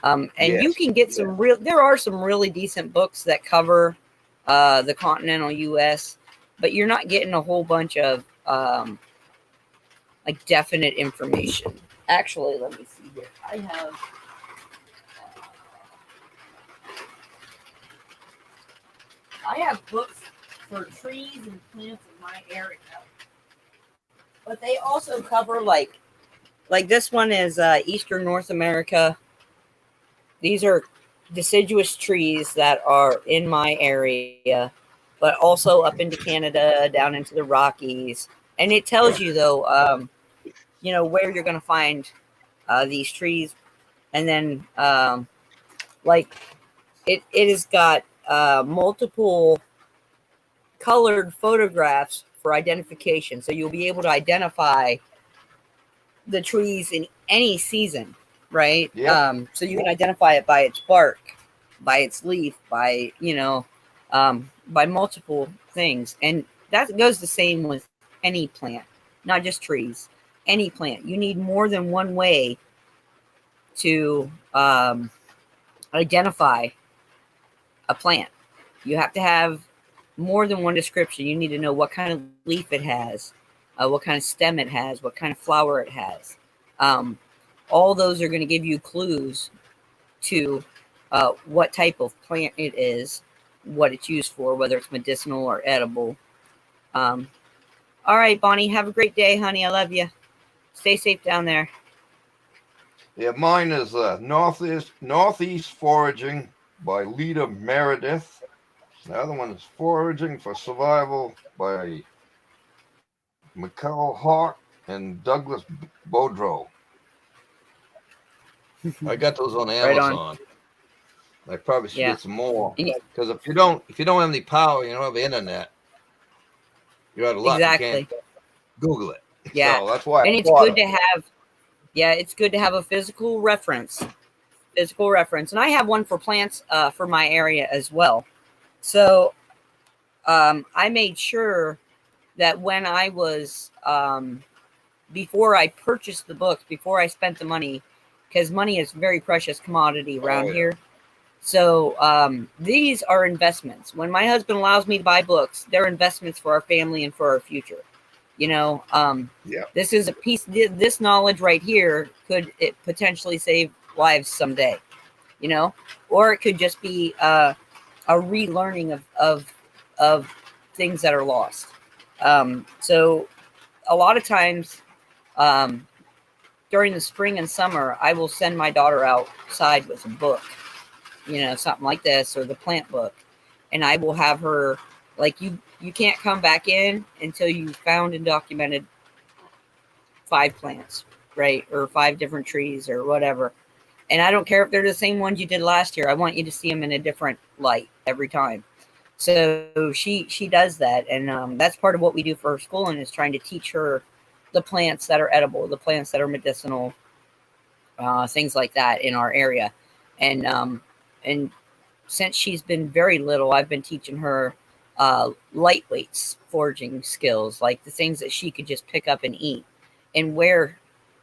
And you Yes. can get some there are some really decent books that cover the continental US, but you're not getting a whole bunch of like definite information. Actually, let me see here. I have books for trees and plants in my area. But they also cover like this one is Eastern North America. These are deciduous trees that are in my area, but also up into Canada, down into the Rockies. And it tells you though, where you're going to find these trees, and then like it has got multiple colored photographs for identification, so you'll be able to identify the trees in any season, right? Yep. So you can identify it by its bark, by its leaf, by by multiple things, and that goes the same with any plant, not just trees. Any plant, you need more than one way to identify a plant. You have to have more than one description. You need to know what kind of leaf it has, what kind of stem it has, what kind of flower it has. All those are going to give you clues to what type of plant it is, what it's used for, whether it's medicinal or edible. All right, Bonnie, have a great day, honey. I love you. Stay safe down there. Yeah, mine is Northeast Foraging by Lita Meredith. The other one is Foraging for Survival by Michael Hawk and Douglas Boudreau. I got those on Amazon. I probably should get some more, because if you don't have any power, you don't have the internet, you're out of luck. Exactly. You can't Google it. Yeah, so that's why. And it's good to have. Yeah, it's good to have a physical reference. And I have one for plants for my area as well. So I made sure that when I was before I purchased the books, before I spent the money, because money is a very precious commodity around here. So these are investments. When my husband allows me to buy books, they're investments for our family and for our future. This is a piece. This knowledge right here could it potentially save lives someday. Or it could just be a relearning of things that are lost. So a lot of times during the spring and summer, I will send my daughter outside with a book, something like this, or the plant book. And I will have her, like, you can't come back in until you found and documented 5 plants, right? Or 5 different trees or whatever. And I don't care if they're the same ones you did last year. I want you to see them in a different light every time. So she does that. And that's part of what we do for her schooling, is trying to teach her the plants that are edible, the plants that are medicinal, things like that in our area. And since she's been very little, I've been teaching her lightweight foraging skills, like the things that she could just pick up and eat, and where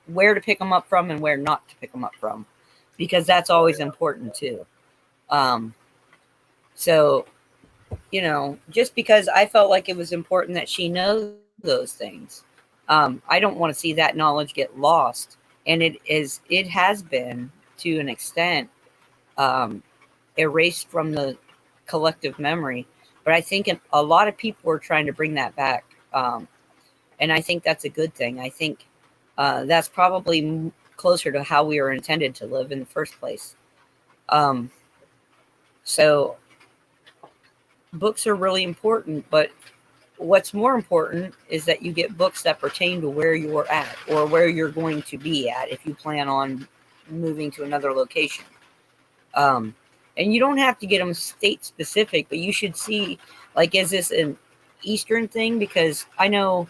to pick them up from and where not to pick them up from, because that's always important too. So, just because I felt like it was important that she knows those things, I don't want to see that knowledge get lost. And it has been, to an extent, erased from the collective memory. But I think a lot of people are trying to bring that back. And I think that's a good thing. I think that's probably closer to how we were intended to live in the first place. So books are really important, but what's more important is that you get books that pertain to where you're at, or where you're going to be at if you plan on moving to another location. And you don't have to get them state specific, but you should see, like, is this eastern thing because I know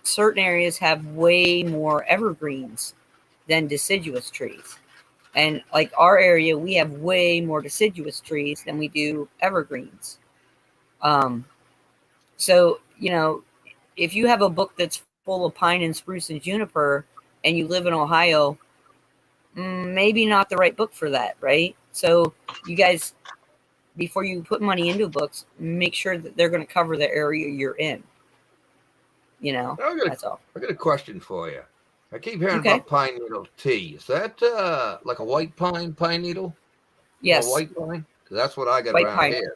certain areas have way more evergreens than deciduous trees. And like our area, we have way more deciduous trees than we do evergreens. Um, so, if you have a book that's full of pine and spruce and juniper and you live in Ohio, maybe not the right book for that, right? So, you guys, before you put money into books, make sure that they're going to cover the area you're in. That's all. I got a question for you. I keep hearing Okay. about pine needle tea. Is that like a white pine needle? Yes. Or white pine? 'Cause that's what I got White around pine. here.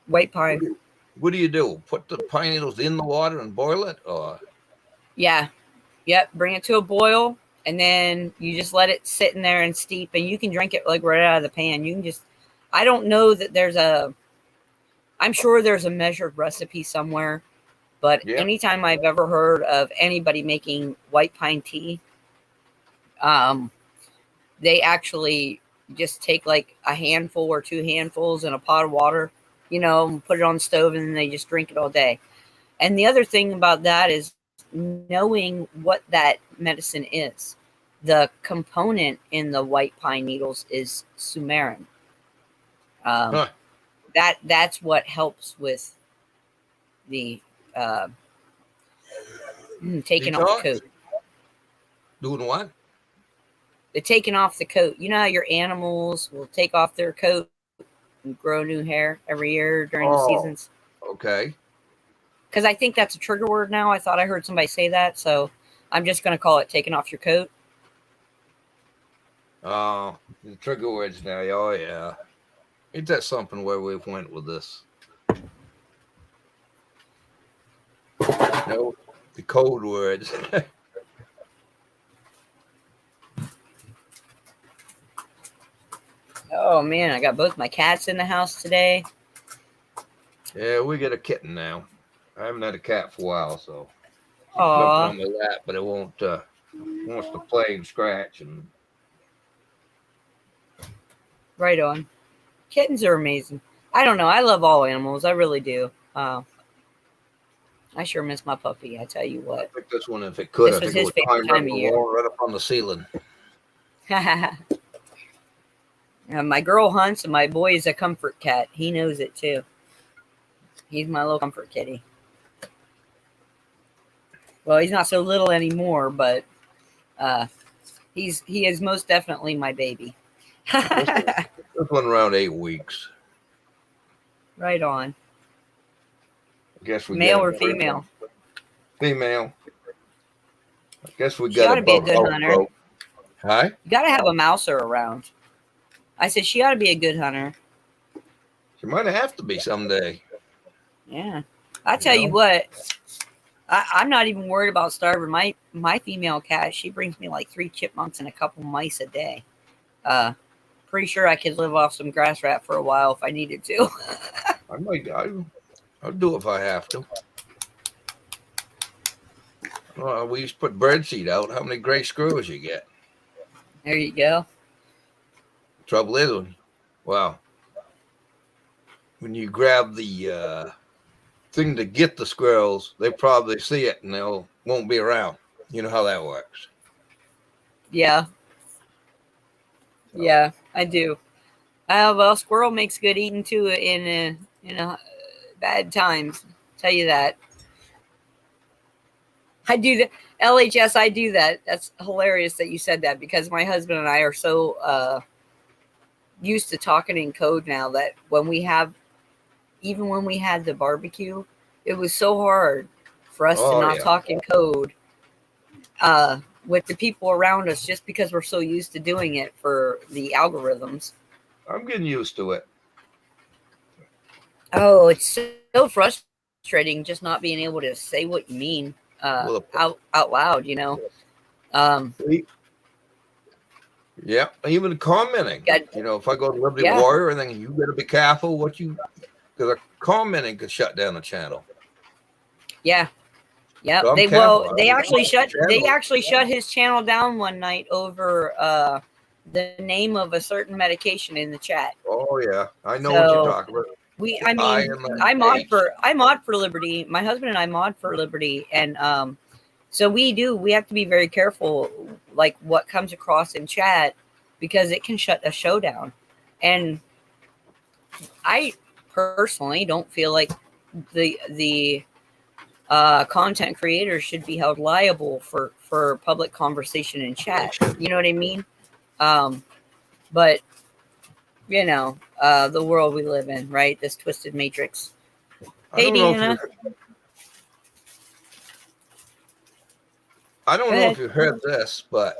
White pine. What do? Put the pine needles in the water and boil it, or? Yeah. Yep. Bring it to a boil, and then you just let it sit in there and steep, and you can drink it like right out of the pan. You can just. I don't know that I'm sure there's a measured recipe somewhere, but anytime I've ever heard of anybody making white pine tea, they actually just take like a handful or 2 handfuls in a pot of water, put it on the stove, and then they just drink it all day. And the other thing about that is knowing what that medicine is. The component in the white pine needles is sumarin. That's what helps with the taking off the coat. Doing what? The taking off the coat. You know how your animals will take off their coat and grow new hair every year during the seasons? Okay. Because I think that's a trigger word now. I thought I heard somebody say that, so I'm just going to call it taking off your coat. Oh, the trigger words now. Oh, yeah. Ain't that something where we've went with this? No, the code words. Oh, man, I got both my cats in the house today. Yeah, we got a kitten now. I haven't had a cat for a while, so Aww. on my lap, but it wants to play and scratch and. Right on. Kittens are amazing. I don't know. I love all animals. I really do. I sure miss my puppy. I tell you what. I think this one, if it could, this was his favorite time of year. Right up on the ceiling. My girl hunts, and my boy is a comfort cat. He knows it too. He's my little comfort kitty. Well, he's not so little anymore, but he is most definitely my baby. This one around 8 weeks. Right on. I guess we male or female? Female. I guess we she got ought to be a good hunter. Hi? You got to have a mouser around. I said she ought to be a good hunter. She might have to be someday. Yeah. I tell you what, I'm not even worried about starving. My female cat, she brings me like 3 chipmunks and a couple mice a day. Pretty sure I could live off some grass rat for a while if I needed to. I'll do it if I have to. We used to put birdseed out. How many gray squirrels you get? There you go. Trouble is, when you grab the thing to get the squirrels, they probably see it and they won't be around. You know how that works. Yeah. Yeah, I do. Well, squirrel makes good eating too in bad times. Tell you that. I do that. LHS, I do that. That's hilarious that you said that because my husband and I are so used to talking in code now that even when we had the barbecue, it was so hard for us to not talk in code with the people around us just because we're so used to doing it for the algorithms. I'm getting used to it. Oh, it's so frustrating just not being able to say what you mean out loud, Yeah, even commenting. If I go to Liberty Warrior, and then you better be careful because commenting could shut down the channel. Yeah. Yeah, so they actually shut his channel down one night over the name of a certain medication in the chat. Oh yeah, I know what you're talking about. I I mean, am an H. I mod for Liberty. My husband and I mod for Liberty, and so we have to be very careful, like what comes across in chat, because it can shut a show down. And I personally don't feel like the content creators should be held liable for public conversation in chat. You know what I mean? But the world we live in, right? This twisted matrix. I Hey, don't know if Deanna. I don't Go know if ahead. you heard this, but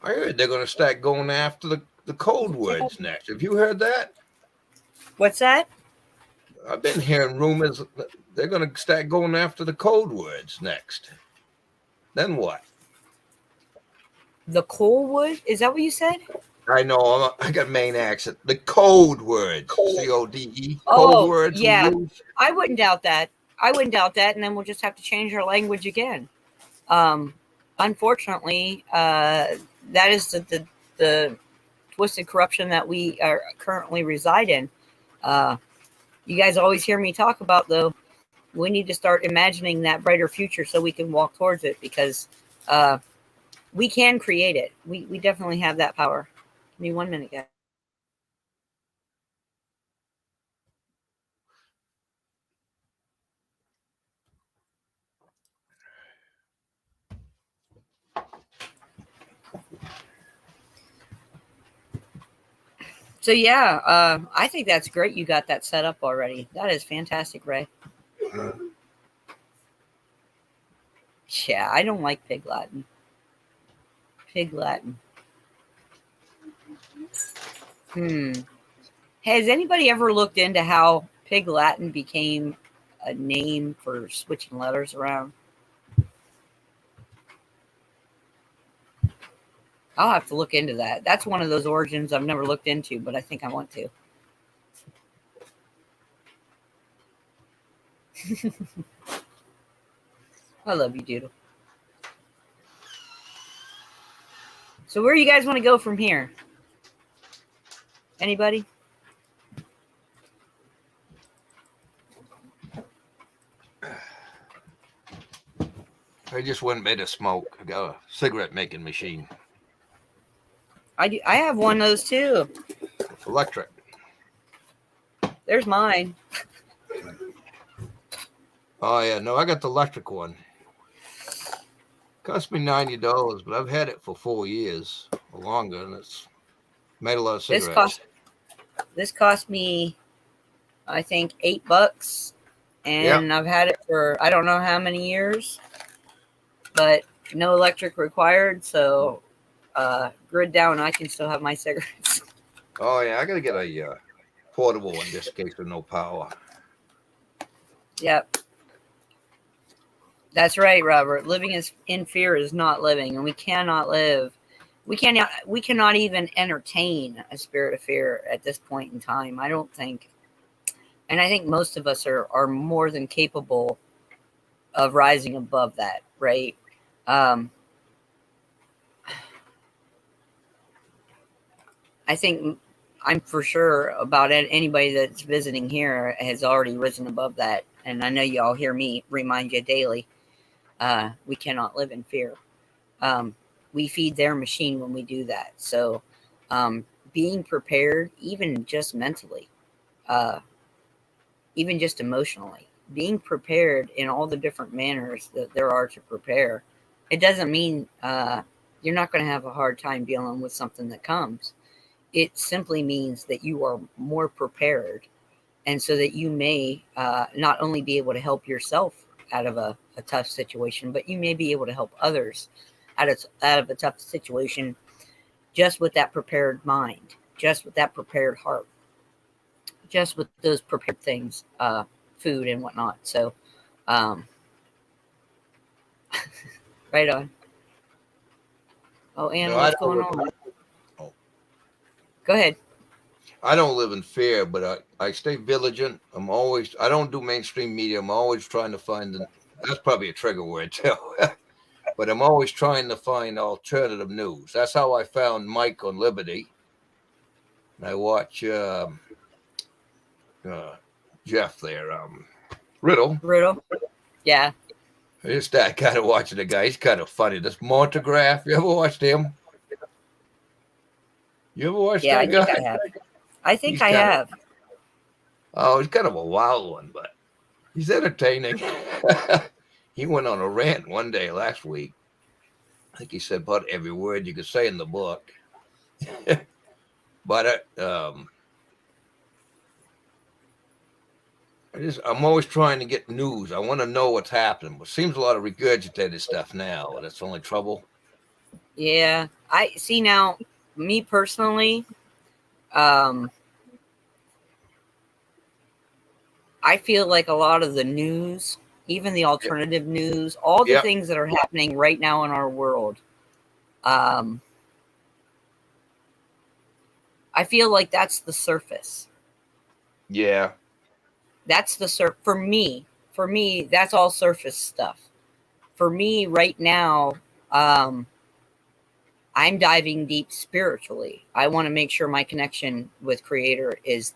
I heard they're going to start going after the code words next. Have you heard that? What's that? I've been hearing rumors that they're going to start going after the code words next. Then what? The Coalwood? Is that what you said? I know I got a Maine accent. The code words, CODE, code Oh, words. yeah. I wouldn't doubt that. And then we'll just have to change our language again. Unfortunately, that is the twisted corruption that we are currently reside in. You guys always hear me talk about, though, we need to start imagining that brighter future so we can walk towards it, because we can create it. We definitely have that power. Give me 1 minute, guys. So yeah, I think that's great. You got that set up already. That is fantastic, Ray. Yeah, I don't like Pig Latin. Pig Latin. Has anybody ever looked into how Pig Latin became a name for switching letters around? I'll have to look into that. That's one of those origins I've never looked into, but I think I want to. I love you, Doodle. So where do you guys want to go from here? Anybody? I just went and made a smoke. I got a cigarette making machine. I have one of those too. It's electric. There's mine. Oh yeah, no, I got the electric one. Cost me $90, but I've had it for 4 years or longer, and it's made a lot of cigarettes. This cost me, I think, $8, and I've had it for I don't know how many years, but no electric required. So grid down, I can still have my cigarettes. Oh yeah, I gotta get a portable one just in case there's no power. Yep. That's right, Robert. Living in fear is not living, and we cannot live. We cannot even entertain a spirit of fear at this point in time, I don't think. And I think most of us are more than capable of rising above that, right? I think I'm for sure about it. Anybody that's visiting here has already risen above that. And I know y'all hear me remind you daily. We cannot live in fear. We feed their machine when we do that. So being prepared, even just mentally, even just emotionally, being prepared in all the different manners that there are to prepare, it doesn't mean you're not going to have a hard time dealing with something that comes. It simply means that you are more prepared, and so that you may not only be able to help yourself out of a tough situation, but you may be able to help others out of a tough situation just with that prepared mind, just with that prepared heart, just with those prepared things, food and whatnot. So, right on. Oh, Anna, No, what's going on? Go ahead. I don't live in fear, but I stay vigilant. I don't do mainstream media. I'm always trying to find that's probably a trigger word too. But I'm always trying to find alternative news. That's how I found Mike on Liberty. And I watch Jeff there, Riddle. Riddle. Yeah. I just started kind of watching the guy. He's kind of funny. This Montegraph. You ever watched him? You ever watched Yeah, that guy? I have. I think He's I kinda- have. Oh, he's kind of a wild one, but he's entertaining. He went on a rant one day last week. I think he said about every word you could say in the book. But I'm always trying to get news. I want to know what's happening. But it seems a lot of regurgitated stuff now. That's the only trouble. Yeah. I see now, me personally, I feel like a lot of the news, even the alternative news, all the things that are happening right now in our world, I feel like that's the surface. Yeah. That's the for me, that's all surface stuff. For me right now, I'm diving deep spiritually. I want to make sure my connection with Creator is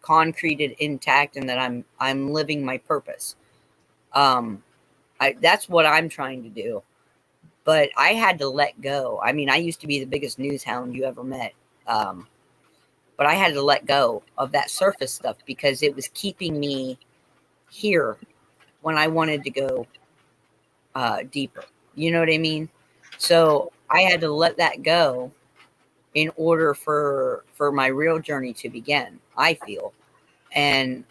concreted, intact, and that I'm living my purpose. That's what I'm trying to do. But I had to let go. I mean, I used to be the biggest news hound you ever met. But I had to let go of that surface stuff because it was keeping me here when I wanted to go deeper. You know what I mean? So I had to let that go in order for my real journey to begin, I feel. And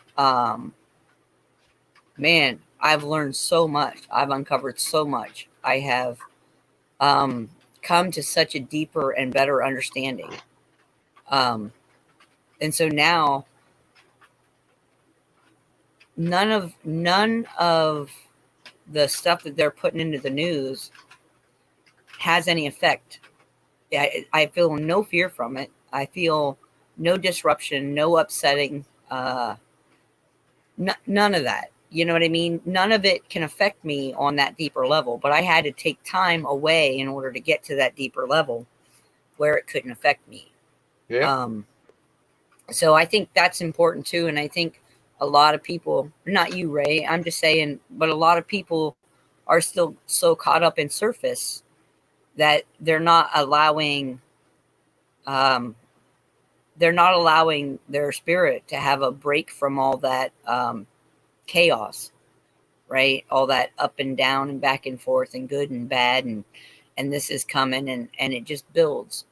man, I've learned so much. I've uncovered so much. I have come to such a deeper and better understanding. And so now none of the stuff that they're putting into the news has any effect. I feel no fear from it. I feel no disruption, no upsetting, none of that. You know what I mean? None of it can affect me on that deeper level, but I had to take time away in order to get to that deeper level where it couldn't affect me. Yeah. So I think that's important too. And I think a lot of people, not you, Ray, I'm just saying, but a lot of people are still so caught up in surface that they're not allowing their spirit to have a break from all that chaos, right? All that up and down and back and forth and good and bad and this is coming and it just builds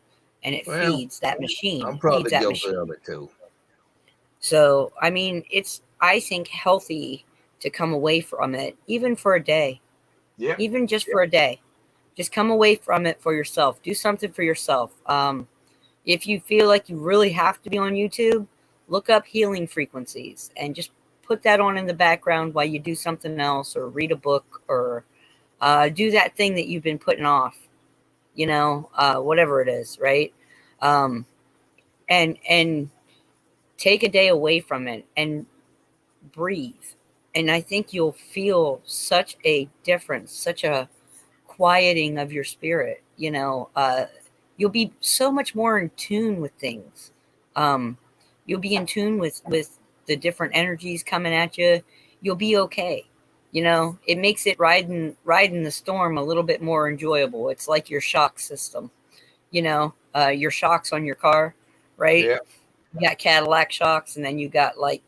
and it feeds that machine. I'm probably guilty of it too. So, I mean, it's, I think, healthy to come away from it, even for a day. Yeah. Even just for a day. Just come away from it for yourself. Do something for yourself. If you feel like you really have to be on YouTube, look up healing frequencies and just put that on in the background while you do something else or read a book or do that thing that you've been putting off, you know, whatever it is, right? And take a day away from it and breathe. And I think you'll feel such a difference, such a quieting of your spirit. You know, you'll be so much more in tune with things. You'll be in tune with the different energies coming at you. You'll be okay. You know, it makes it riding the storm a little bit more enjoyable. It's like your shock system, you know, your shocks on your car, right? Yeah. You got Cadillac shocks and then you got like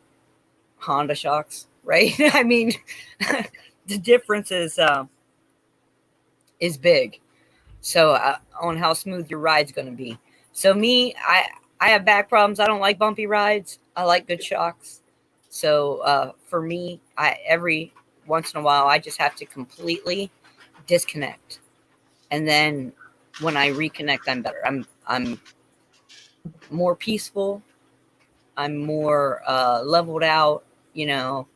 Honda shocks, right? I mean, the difference is big. So on how smooth your ride's going to be. So me, I have back problems. I don't like bumpy rides. I like good shocks. So for me, every once in a while, I just have to completely disconnect. And then when I reconnect, I'm better. I'm more peaceful. I'm more leveled out, you know,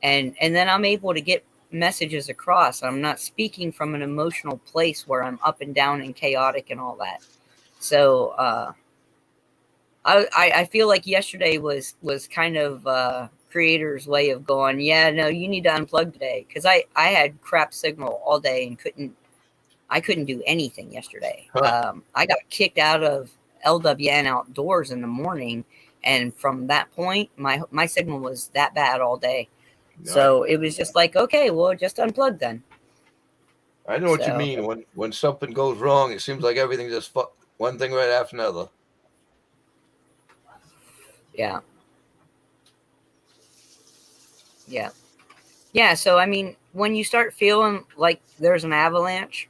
and then I'm able to get messages across. I'm not speaking from an emotional place where I'm up and down and chaotic and all that. So I feel like yesterday was kind of Creator's way of going, yeah, no, you need to unplug today, because I had crap signal all day and I couldn't do anything yesterday. I got kicked out of LWN Outdoors in the morning And from that point, my signal was that bad all day. Nice. So it was just like, okay, well, just unplug then. I know what you mean. When something goes wrong, it seems like everything just one thing right after another. Yeah. Yeah. Yeah. So, I mean, when you start feeling like there's an avalanche,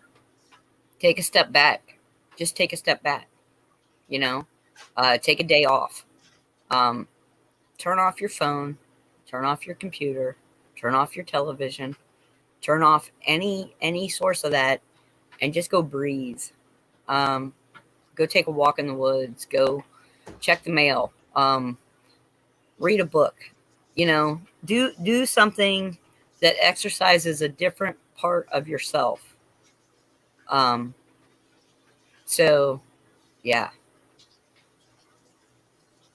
take a step back. Just take a step back, you know, take a day off. Turn off your phone, turn off your computer, turn off your television, turn off any source of that, and just go breathe. Go take a walk in the woods. Go check the mail. Read a book. You know, do something that exercises a different part of yourself. So yeah,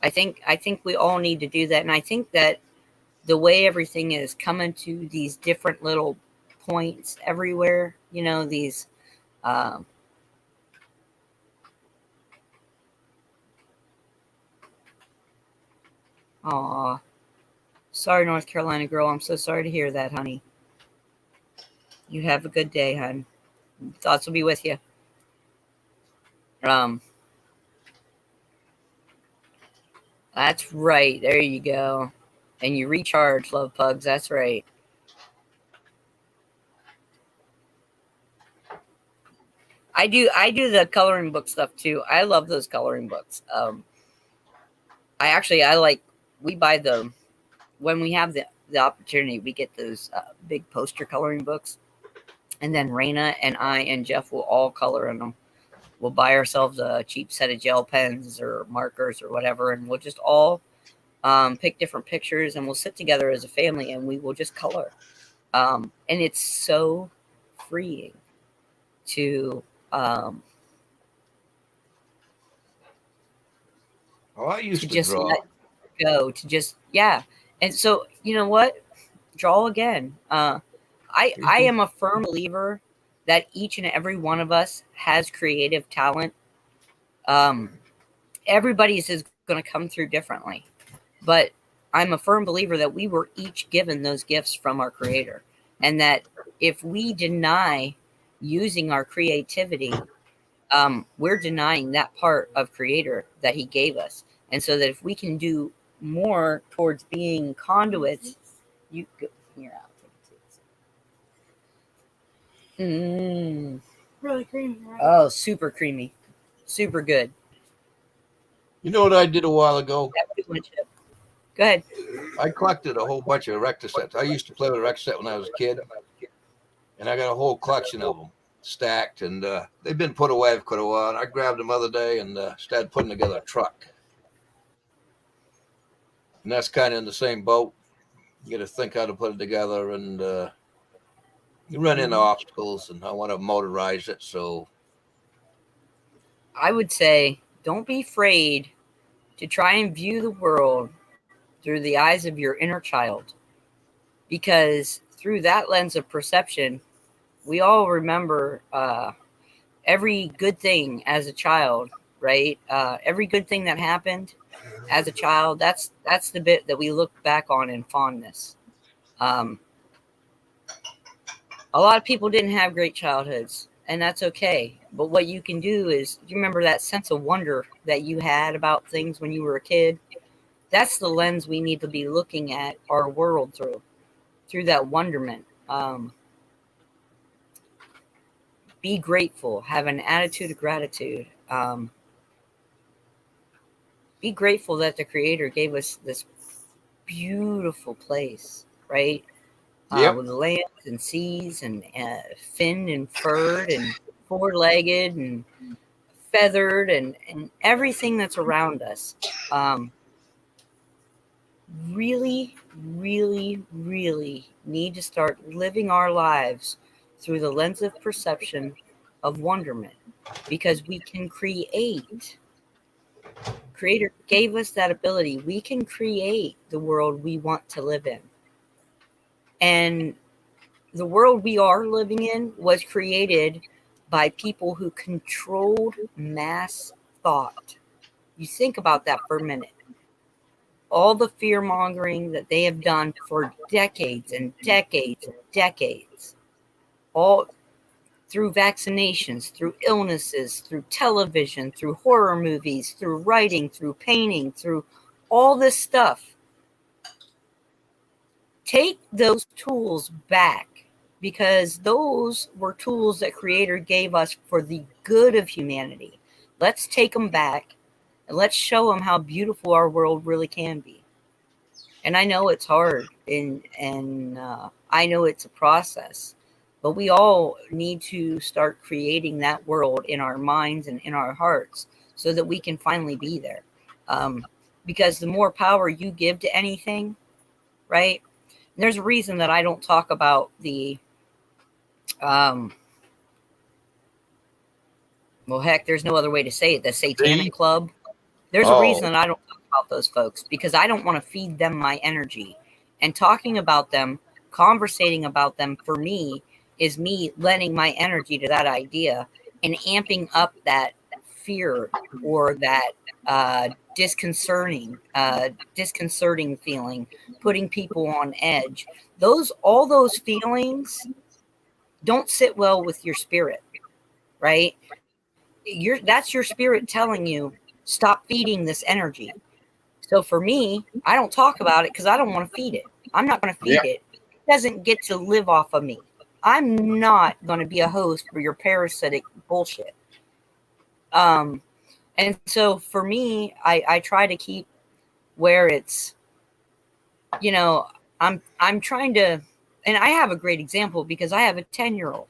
I think we all need to do that, and I think that the way everything is coming to these different little points everywhere, you know, these um, aw, sorry, North Carolina girl, I'm so sorry to hear that, honey. You have a good day, hon. Thoughts will be with you. um that's right, there you go. And you recharge, love pugs, that's right. I do the coloring book stuff too. I love those coloring books. I like, we buy the, when we have the opportunity, we get those big poster coloring books, and then Raina and I and Jeff will all color in them. We'll buy ourselves a cheap set of gel pens or markers or whatever, and we'll just all pick different pictures, and we'll sit together as a family and we will just color. And it's so freeing to I used to just draw. let go, to just, yeah. And so, you know what? Draw again. I am a firm believer that each and every one of us has creative talent. Um, Everybody's is going to come through differently, but I'm a firm believer that we were each given those gifts from our creator, and that if we deny using our creativity, we're denying that part of creator that he gave us. And so that if we can do more towards being conduits, you go here out. Really creamy, right? Oh, super creamy, super good. You know what I did a while ago? Go ahead. I collected a whole bunch of Erector sets. I used to play with Erector set when I was a kid, and I got a whole collection of them stacked, and they've been put away for quite a while. And I grabbed them the other day and started putting together a truck. And that's kind of in the same boat. You got to think how to put it together, and you run into obstacles, and I want to motorize it. So I would say don't be afraid to try and view the world through the eyes of your inner child, because through that lens of perception, we all remember every good thing as a child, right? Every good thing that happened as a child, that's the bit that we look back on in fondness. A lot of people didn't have great childhoods, and that's okay. But what you can do is, you remember that sense of wonder that you had about things when you were a kid? That's the lens we need to be looking at our world through that wonderment. Be grateful, have an attitude of gratitude. Be grateful that the creator gave us this beautiful place, right? yep. With lands and seas and finned and furred and four-legged and feathered and everything that's around us. Really, really, really need to start living our lives through the lens of perception of wonderment, because we can create. Creator gave us that ability. We can create the world we want to live in. And the world we are living in was created by people who controlled mass thought. You think about that for a minute. all the fear mongering that they have done for decades and decades and decades, all through vaccinations, through illnesses, through television, through horror movies, through writing, through painting, through all this stuff. Take those tools back, because those were tools that Creator gave us for the good of humanity. Let's take them back and let's show them how beautiful our world really can be. And I know it's hard, and I know it's a process, but we all need to start creating that world in our minds and in our hearts so that we can finally be there. Because the more power you give to anything, right? And there's a reason that I don't talk about the, well, heck, there's no other way to say it, the Satanic Club. There's a reason that I don't talk about those folks, because I don't want to feed them my energy. And talking about them, conversating about them, for me, is me lending my energy to that idea and amping up that fear or that disconcerting feeling, putting people on edge. All those feelings don't sit well with your spirit, right? That's your spirit telling you, stop feeding this energy. So for me, I don't talk about it because I don't want to feed it. I'm not going to feed it. It doesn't get to live off of me. I'm not going to be a host for your parasitic bullshit. And so for me, I try to keep where it's, I'm trying to, and I have a great example because I have a 10-year-old.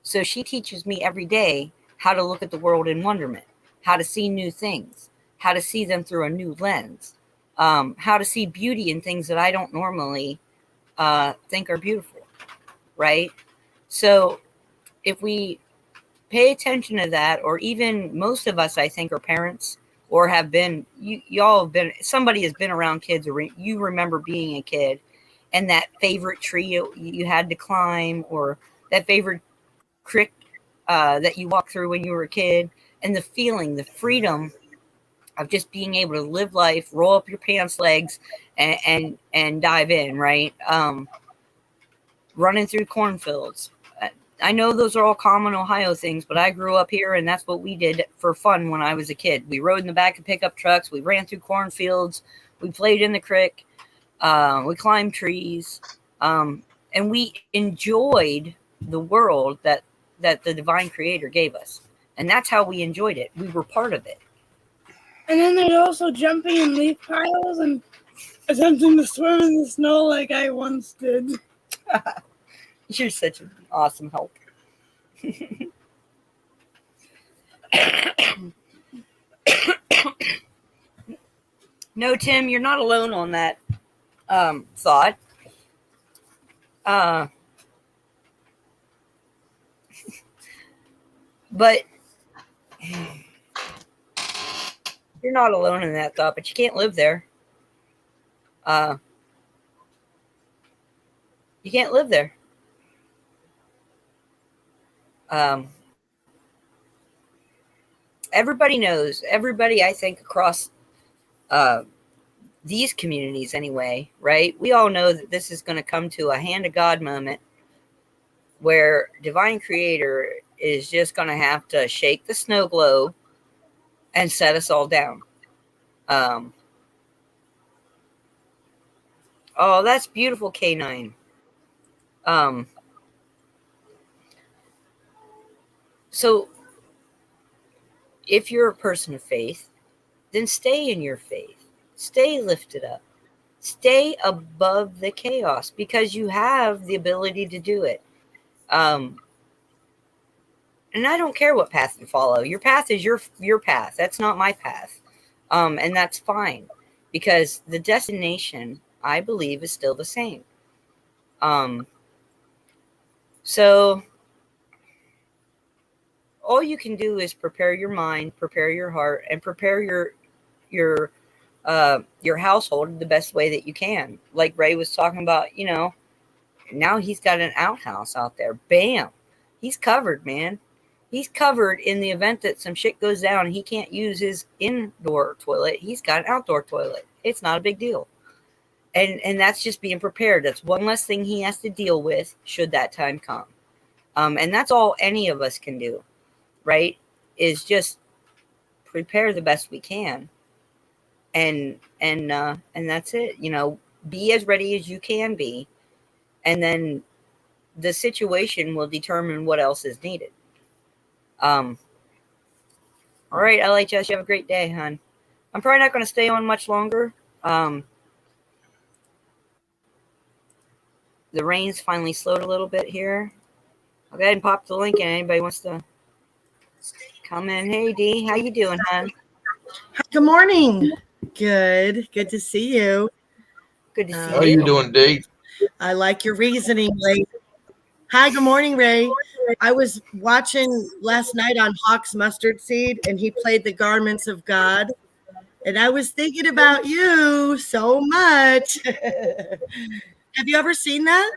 So she teaches me every day how to look at the world in wonderment, how to see new things, how to see them through a new lens, how to see beauty in things that I don't normally think are beautiful, right? So if we pay attention to that, or even most of us, I think, are parents or have been, y'all have been, somebody has been around kids, or you remember being a kid and that favorite tree you had to climb, or that favorite creek that you walked through when you were a kid, and the feeling, the freedom of just being able to live life, roll up your pants legs and dive in, right? Running through cornfields. I know those are all common Ohio things, but I grew up here, and that's what we did for fun when I was a kid. We rode in the back of pickup trucks. We ran through cornfields. We played in the creek. We climbed trees. And we enjoyed the world that the divine creator gave us. And that's how we enjoyed it. We were part of it. And then there's also jumping in leaf piles and attempting to swim in the snow like I once did. You're such an awesome help. No, Tim, you're not alone on that thought. But you're not alone in that thought, but you can't live there. You can't live there. Everybody knows, everybody, I think, across these communities anyway, right? We all know that this is going to come to a hand of God moment where divine creator is just going to have to shake the snow globe and set us all down. Oh, that's beautiful, K9. So if you're a person of faith, then stay in your faith. Stay lifted up. Stay above the chaos, because you have the ability to do it. And I don't care what path you follow. Your path is your path. That's not my path. And that's fine, because the destination, I believe, is still the same. So all you can do is prepare your mind, prepare your heart, and prepare your household the best way that you can. Like Ray was talking about, now he's got an outhouse out there. Bam. He's covered, man. He's covered in the event that some shit goes down and he can't use his indoor toilet. He's got an outdoor toilet. It's not a big deal. And that's just being prepared. That's one less thing he has to deal with should that time come. And that's all any of us can do, right? Is just prepare the best we can. And that's it. You know, be as ready as you can be. And then the situation will determine what else is needed. All right, LHS, you have a great day, hon. I'm probably not going to stay on much longer. The rain's finally slowed a little bit here. I'll go ahead and pop the link in. Anybody wants to come in? Hey, Dee, how you doing, hon? Good morning. Good to see you. Good to see How you doing, Dee? I like your reasoning, Ray. Hi, good morning, Ray. I was watching last night on Hawk's Mustard Seed, and he played the Garments of God. And I was thinking about you so much. Have you ever seen that?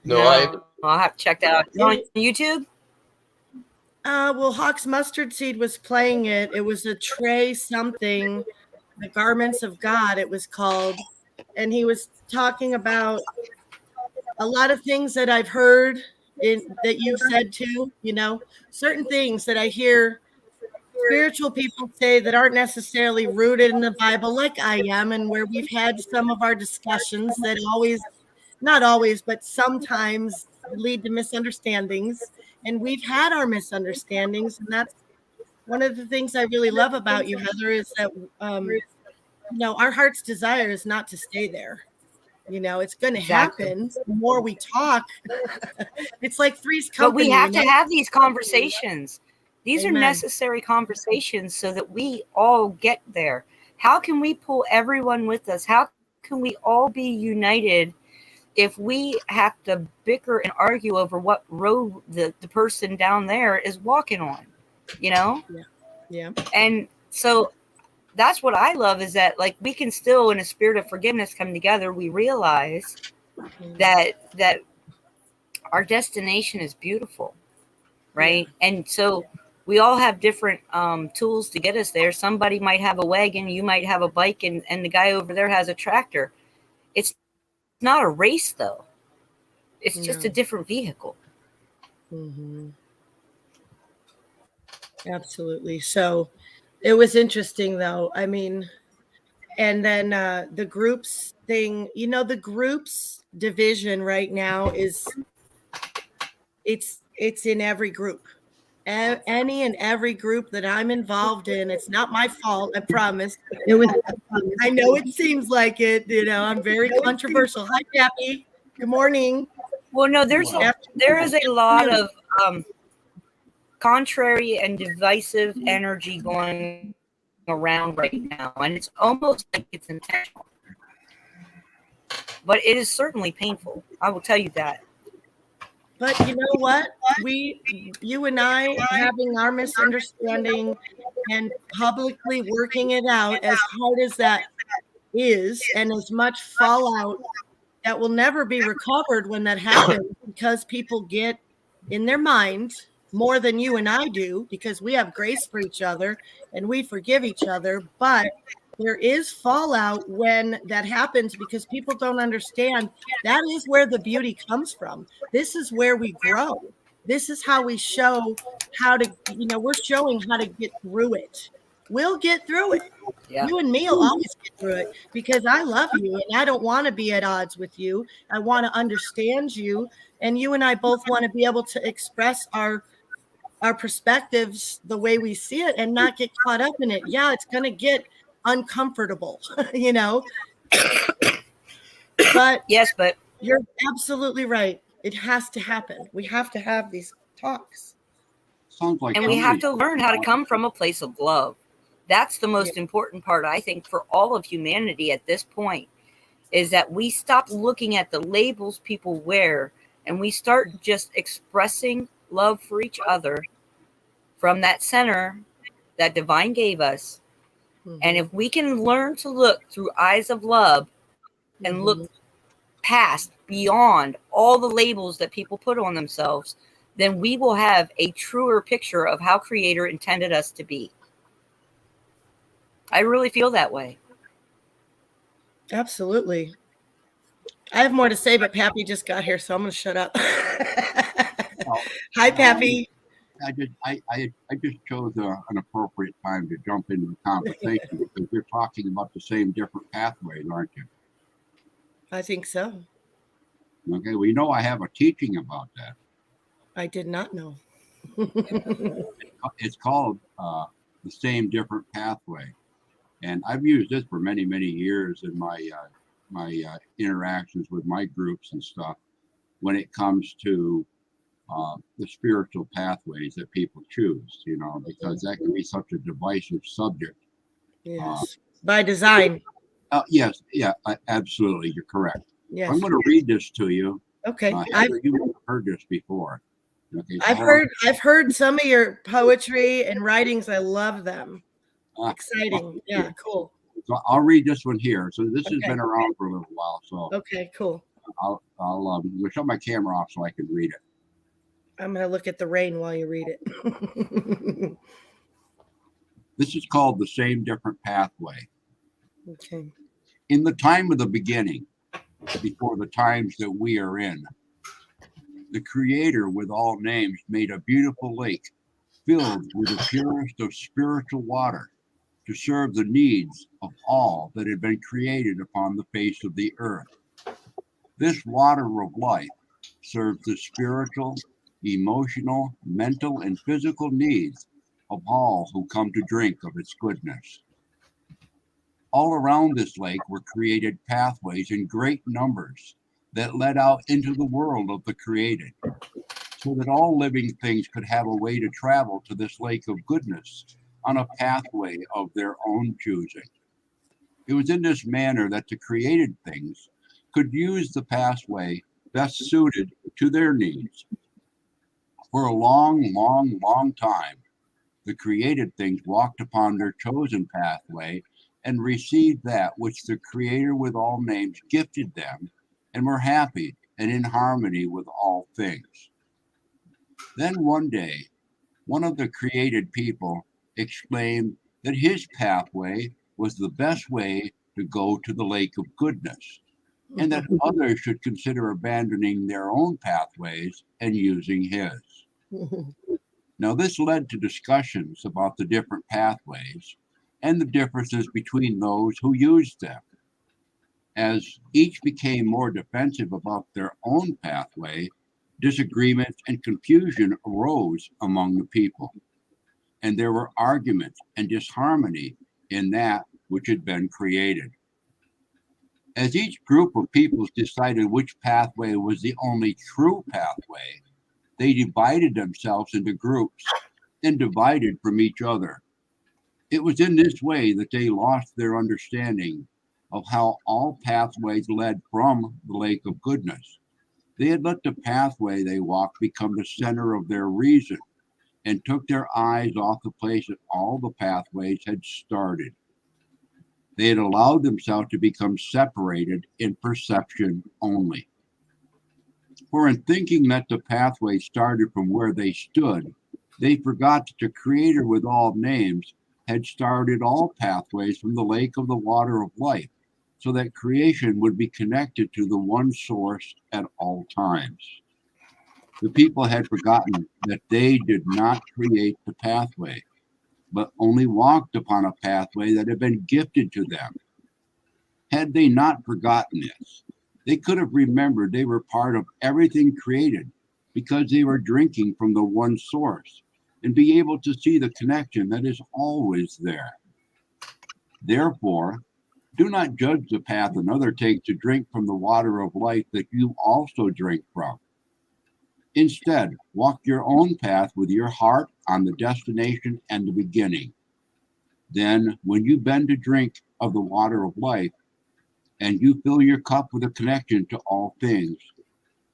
No, I'll have to check that out. Is it on YouTube? Well, Hawk's Mustard Seed was playing it. It was a Trey something, the Garments of God, it was called. And he was talking about a lot of things that I've heard that you've said too, you know, certain things that I hear spiritual people say that aren't necessarily rooted in the Bible, like I am, and where we've had some of our discussions that not always, but sometimes lead to misunderstandings. And we've had our misunderstandings. And that's one of the things I really love about you, Heather, is that, you know, our heart's desire is not to stay there. You know, it's going to happen. The more we talk, it's like Three's Company. But we have to have these conversations. These Amen. are necessary conversations so that we all get there. How can we pull everyone with us? How can we all be united if we have to bicker and argue over what road the person down there is walking on, you know? Yeah. And so that's what I love, is that like we can still, in a spirit of forgiveness, come together. We realize that our destination is beautiful, right? Yeah. And so we all have different tools to get us there. Somebody might have a wagon, you might have a bike, and the guy over there has a tractor. It's not a race, though. It's just a different vehicle. Mm-hmm. Absolutely. So it was interesting, though. I mean, and then the groups thing, you know, the groups division right now is it's in every group. Any and every group that I'm involved in. It's not my fault, I promise. I know it seems like it, you know, I'm very controversial. Hi, Jackie. Good morning. Well, no, there is a lot of contrary and divisive energy going around right now, and it's almost like it's intentional. But it is certainly painful. I will tell you that. But you know what? You and I having our misunderstanding and publicly working it out, as hard as that is, and as much fallout that will never be recovered when that happens, because people get in their mind more than you and I do, because we have grace for each other and we forgive each other. But there is fallout when that happens, because people don't understand that is where the beauty comes from. This is where we grow. This is how we show how to, you know, we're showing how to get through it. We'll get through it. Yeah. You and me will always get through it, because I love you and I don't want to be at odds with you. I want to understand you, and you and I both want to be able to express our perspectives the way we see it and not get caught up in it. Yeah, it's going to get uncomfortable, you know. But yes, but you're absolutely right. It has to happen. We have to have these talks. And we have to learn how to come from a place of love. That's the most important part, I think, for all of humanity at this point, is that we stop looking at the labels people wear and we start just expressing love for each other from that center that divine gave us. Mm-hmm. And if we can learn to look through eyes of love and look past, beyond all the labels that people put on themselves, then we will have a truer picture of how Creator intended us to be. I really feel that way. Absolutely. I have more to say, but Pappy just got here, so I'm going to shut up. Hi, Pappy. I just chose an appropriate time to jump into the conversation because we're talking about the same different pathways, aren't you? I think so. Okay, well, you know I have a teaching about that. I did not know. It's called the same different pathway, and I've used this for many years in my interactions with my groups and stuff when it comes to the spiritual pathways that people choose, you know, because that can be such a divisive subject. Yes, by design. Yes, yeah, absolutely, you're correct. Yes. I'm going to read this to you. Okay. Heather, you've heard this before. Okay, so I've heard some of your poetry and writings. I love them. Exciting. Yeah, cool. So I'll read this one here. So this has been around for a little while. So okay, cool. I'll shut my camera off so I can read it. I'm going to look at the rain while you read it. This is called The Same Different Pathway. Okay. In the time of the beginning, before the times that we are in, the Creator with all names made a beautiful lake filled with the purest of spiritual water to serve the needs of all that had been created upon the face of the earth. This water of life serves the spiritual, emotional, mental, and physical needs of all who come to drink of its goodness. All around this lake were created pathways in great numbers that led out into the world of the created, so that all living things could have a way to travel to this lake of goodness on a pathway of their own choosing. It was in this manner that the created things could use the pathway best suited to their needs. For a long time, the created things walked upon their chosen pathway and received that which the Creator with all names gifted them, and were happy and in harmony with all things. Then one day, one of the created people exclaimed that his pathway was the best way to go to the lake of goodness, and that others should consider abandoning their own pathways and using his. Now, this led to discussions about the different pathways and the differences between those who used them. As each became more defensive about their own pathway, disagreements and confusion arose among the people, and there were arguments and disharmony in that which had been created. As each group of peoples decided which pathway was the only true pathway, they divided themselves into groups and divided from each other. It was in this way that they lost their understanding of how all pathways led from the lake of goodness. They had let the pathway they walked become the center of their reason and took their eyes off the place that all the pathways had started. They had allowed themselves to become separated in perception only. For in thinking that the pathway started from where they stood, they forgot that the Creator with all names had started all pathways from the lake of the water of life, so that creation would be connected to the one source at all times. The people had forgotten that they did not create the pathway, but only walked upon a pathway that had been gifted to them. Had they not forgotten this, they could have remembered they were part of everything created because they were drinking from the one source and be able to see the connection that is always there. Therefore, do not judge the path another takes to drink from the water of life that you also drink from. Instead, walk your own path with your heart on the destination and the beginning. Then, when you bend to drink of the water of life, and you fill your cup with a connection to all things,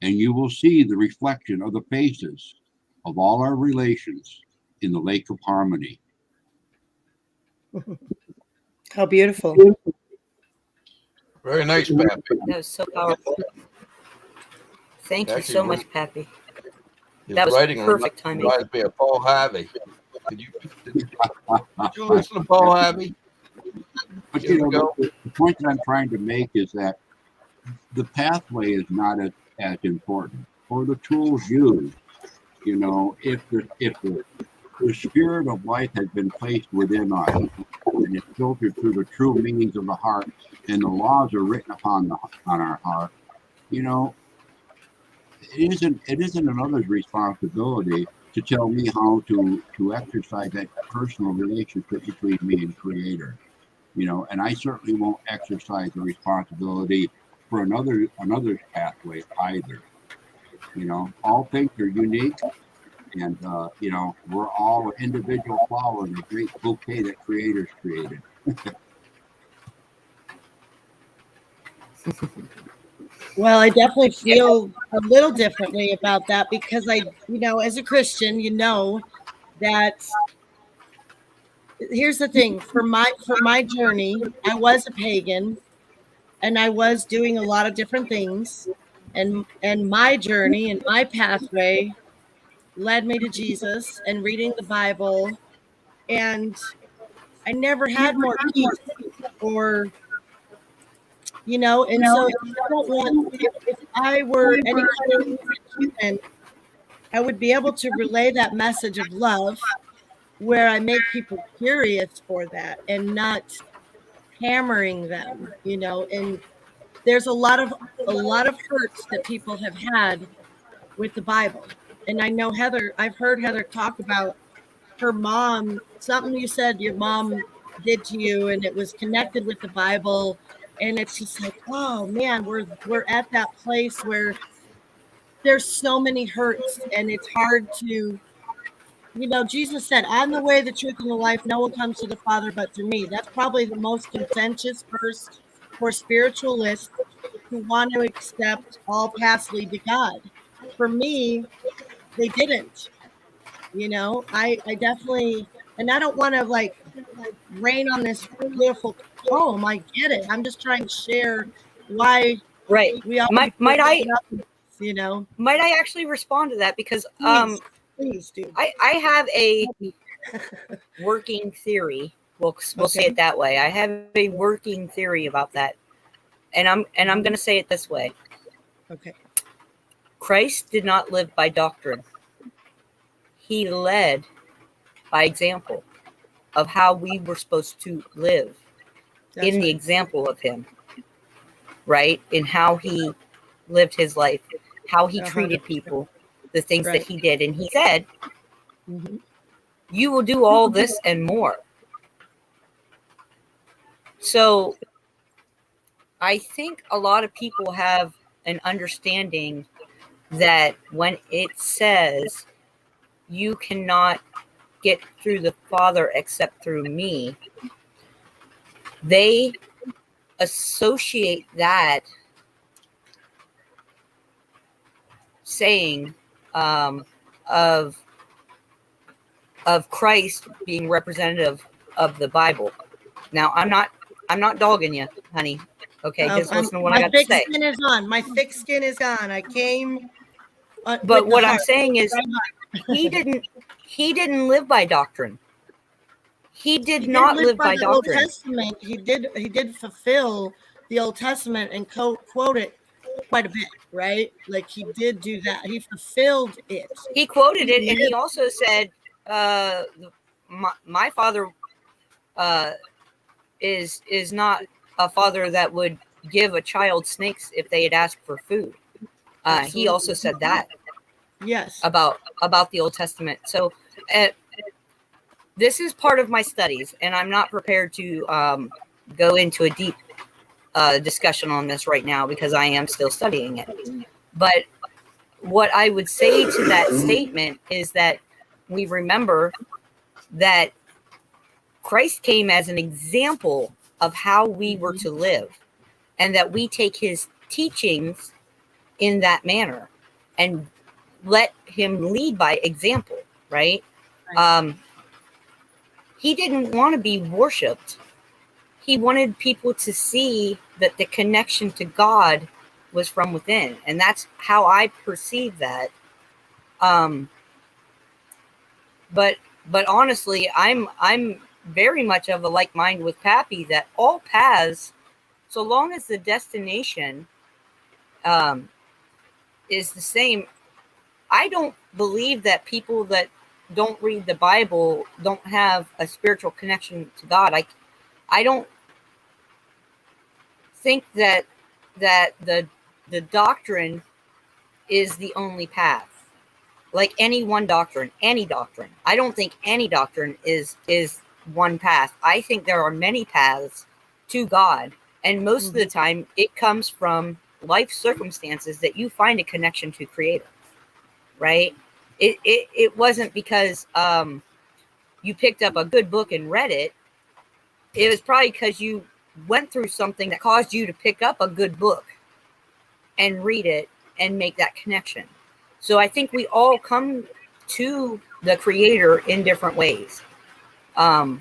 and you will see the reflection of the faces of all our relations in the lake of harmony. How beautiful. Very nice, Pappy. That was so powerful. Thank you Actually, so much, Pappy. His That was writing perfect timing. reminds me of Paul Harvey. Did you listen to Paul Harvey? But Here we go. the point that I'm trying to make is that the pathway is not as important, or the tools used. If the spirit of life has been placed within us, and it's filtered through the true meanings of the heart, and the laws are written on our heart. It isn't another's responsibility to tell me how to exercise that personal relationship between me and Creator. And I certainly won't exercise the responsibility for another's pathway either. All things are unique, and we're all an individual flower in a great bouquet that Creator's created. Well, I definitely feel a little differently about that because as a Christian, that here's the thing, for my journey, I was a pagan and I was doing a lot of different things, and my journey and my pathway led me to Jesus and reading the Bible, and I never had more peace or and so if I were any kind of human, I would be able to relay that message of love where I make people curious for that and not hammering them, and there's a lot of hurts that people have had with the Bible. And I know I've heard Heather talk about her mom, something you said your mom did to you, and it was connected with the Bible. And it's just like, oh man, we're at that place where there's so many hurts, and it's hard to, Jesus said, I'm the way, the truth, and the life. No one comes to the Father but through me. That's probably the most contentious verse for spiritualists who want to accept all paths lead to God. For me, they didn't. I definitely, and I don't want to rain on this beautiful poem. I get it. I'm just trying to share why Right. we all Might I Might I actually respond to that? Because please do. I have a working theory. We'll say it that way. I have a working theory about that. And I'm going to say it this way. Okay. Christ did not live by doctrine. He led by example of how we were supposed to live. That's in the right. example of him, right? In how he lived his life, how he treated people, the things that he did. And he said, you will do all this and more. So I think a lot of people have an understanding that when it says you cannot get through the Father except through me, they associate that saying of Christ being representative of the Bible. Now, I'm not dogging you, honey. Okay, just listen to what I got to say. My thick skin is on. My thick skin is gone. I came. But what I'm saying is, he didn't live by doctrine. He did not live by doctrine. Old Testament. He did fulfill the Old Testament and quote it quite a bit, right? Like he did do that. He fulfilled it. He quoted it, and he also said, "My Father is not a father that would give a child snakes if they had asked for food." He also said that. Yes. About the Old Testament. So this is part of my studies, and I'm not prepared to go into a deep discussion on this right now because I am still studying it. But what I would say to that statement is that we remember that Christ came as an example of how we were to live, and that we take his teachings in that manner and let him lead by example, right? He didn't want to be worshipped. He wanted people to see that the connection to God was from within. And that's how I perceive that. But honestly, I'm very much of a like mind with Pappy that all paths, so long as the destination is the same, I don't believe that people that don't read the Bible don't have a spiritual connection to God. I don't think that the doctrine is the only path. Like any doctrine. I don't think any doctrine is one path. I think there are many paths to God, and most of the time it comes from life circumstances that you find a connection to Creator, right? It wasn't because you picked up a good book and read it. It was probably because you went through something that caused you to pick up a good book and read it and make that connection. So I think we all come to the Creator in different ways. And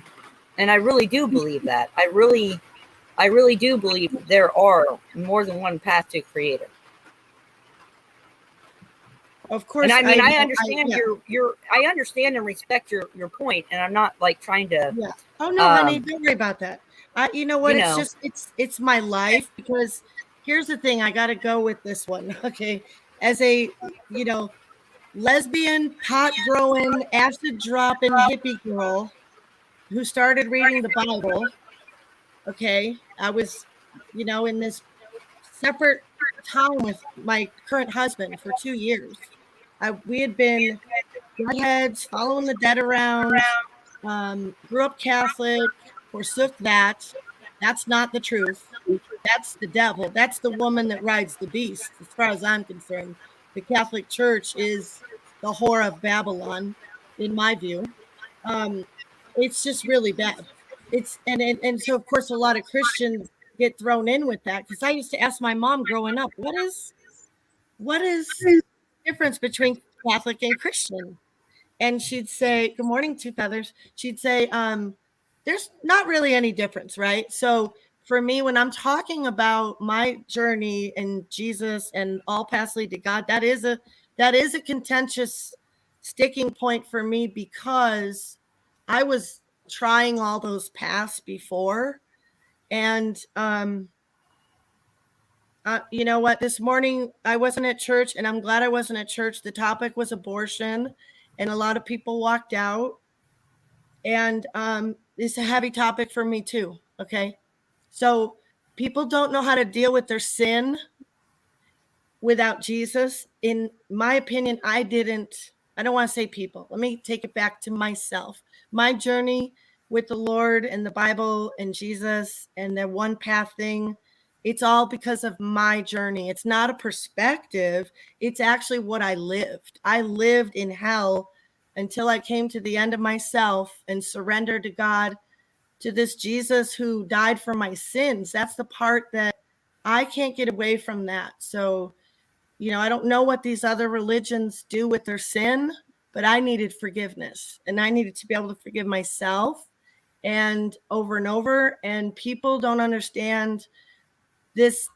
I really do believe that. I really do believe there are more than one path to Creator. Of course. And I mean, I understand I understand and respect your point, and I'm not like trying to. Yeah. Oh no, honey, don't worry about that. You know what? It's my life, because here's the thing. I got to go with this one. Okay. As a, lesbian, pot growing, acid dropping hippie girl who started reading the Bible. Okay. I was, in this separate town with my current husband for 2 years. We had been deadheads, following the dead around, grew up Catholic, forsook that. That's not the truth. That's the devil. That's the woman that rides the beast, as far as I'm concerned. The Catholic Church is the whore of Babylon, in my view. It's just really bad. And so, of course, a lot of Christians get thrown in with that, because I used to ask my mom growing up, what is the difference between Catholic and Christian? And she'd say, good morning, Two Feathers. She'd say, there's not really any difference, right? So for me, when I'm talking about my journey and Jesus and all paths lead to God, that is a contentious sticking point for me, because I was trying all those paths before. And you know what? This morning I wasn't at church, and I'm glad I wasn't at church. The topic was abortion, and a lot of people walked out. And it's a heavy topic for me too. Okay. So people don't know how to deal with their sin without Jesus. In my opinion, I don't want to say people. Let me take it back to myself. My journey with the Lord and the Bible and Jesus and the one path thing, it's all because of my journey. It's not a perspective. It's actually what I lived. I lived in hell until I came to the end of myself and surrendered to God, to this Jesus who died for my sins. That's the part that I can't get away from that. So, I don't know what these other religions do with their sin, but I needed forgiveness, and I needed to be able to forgive myself and over. And people don't understand this.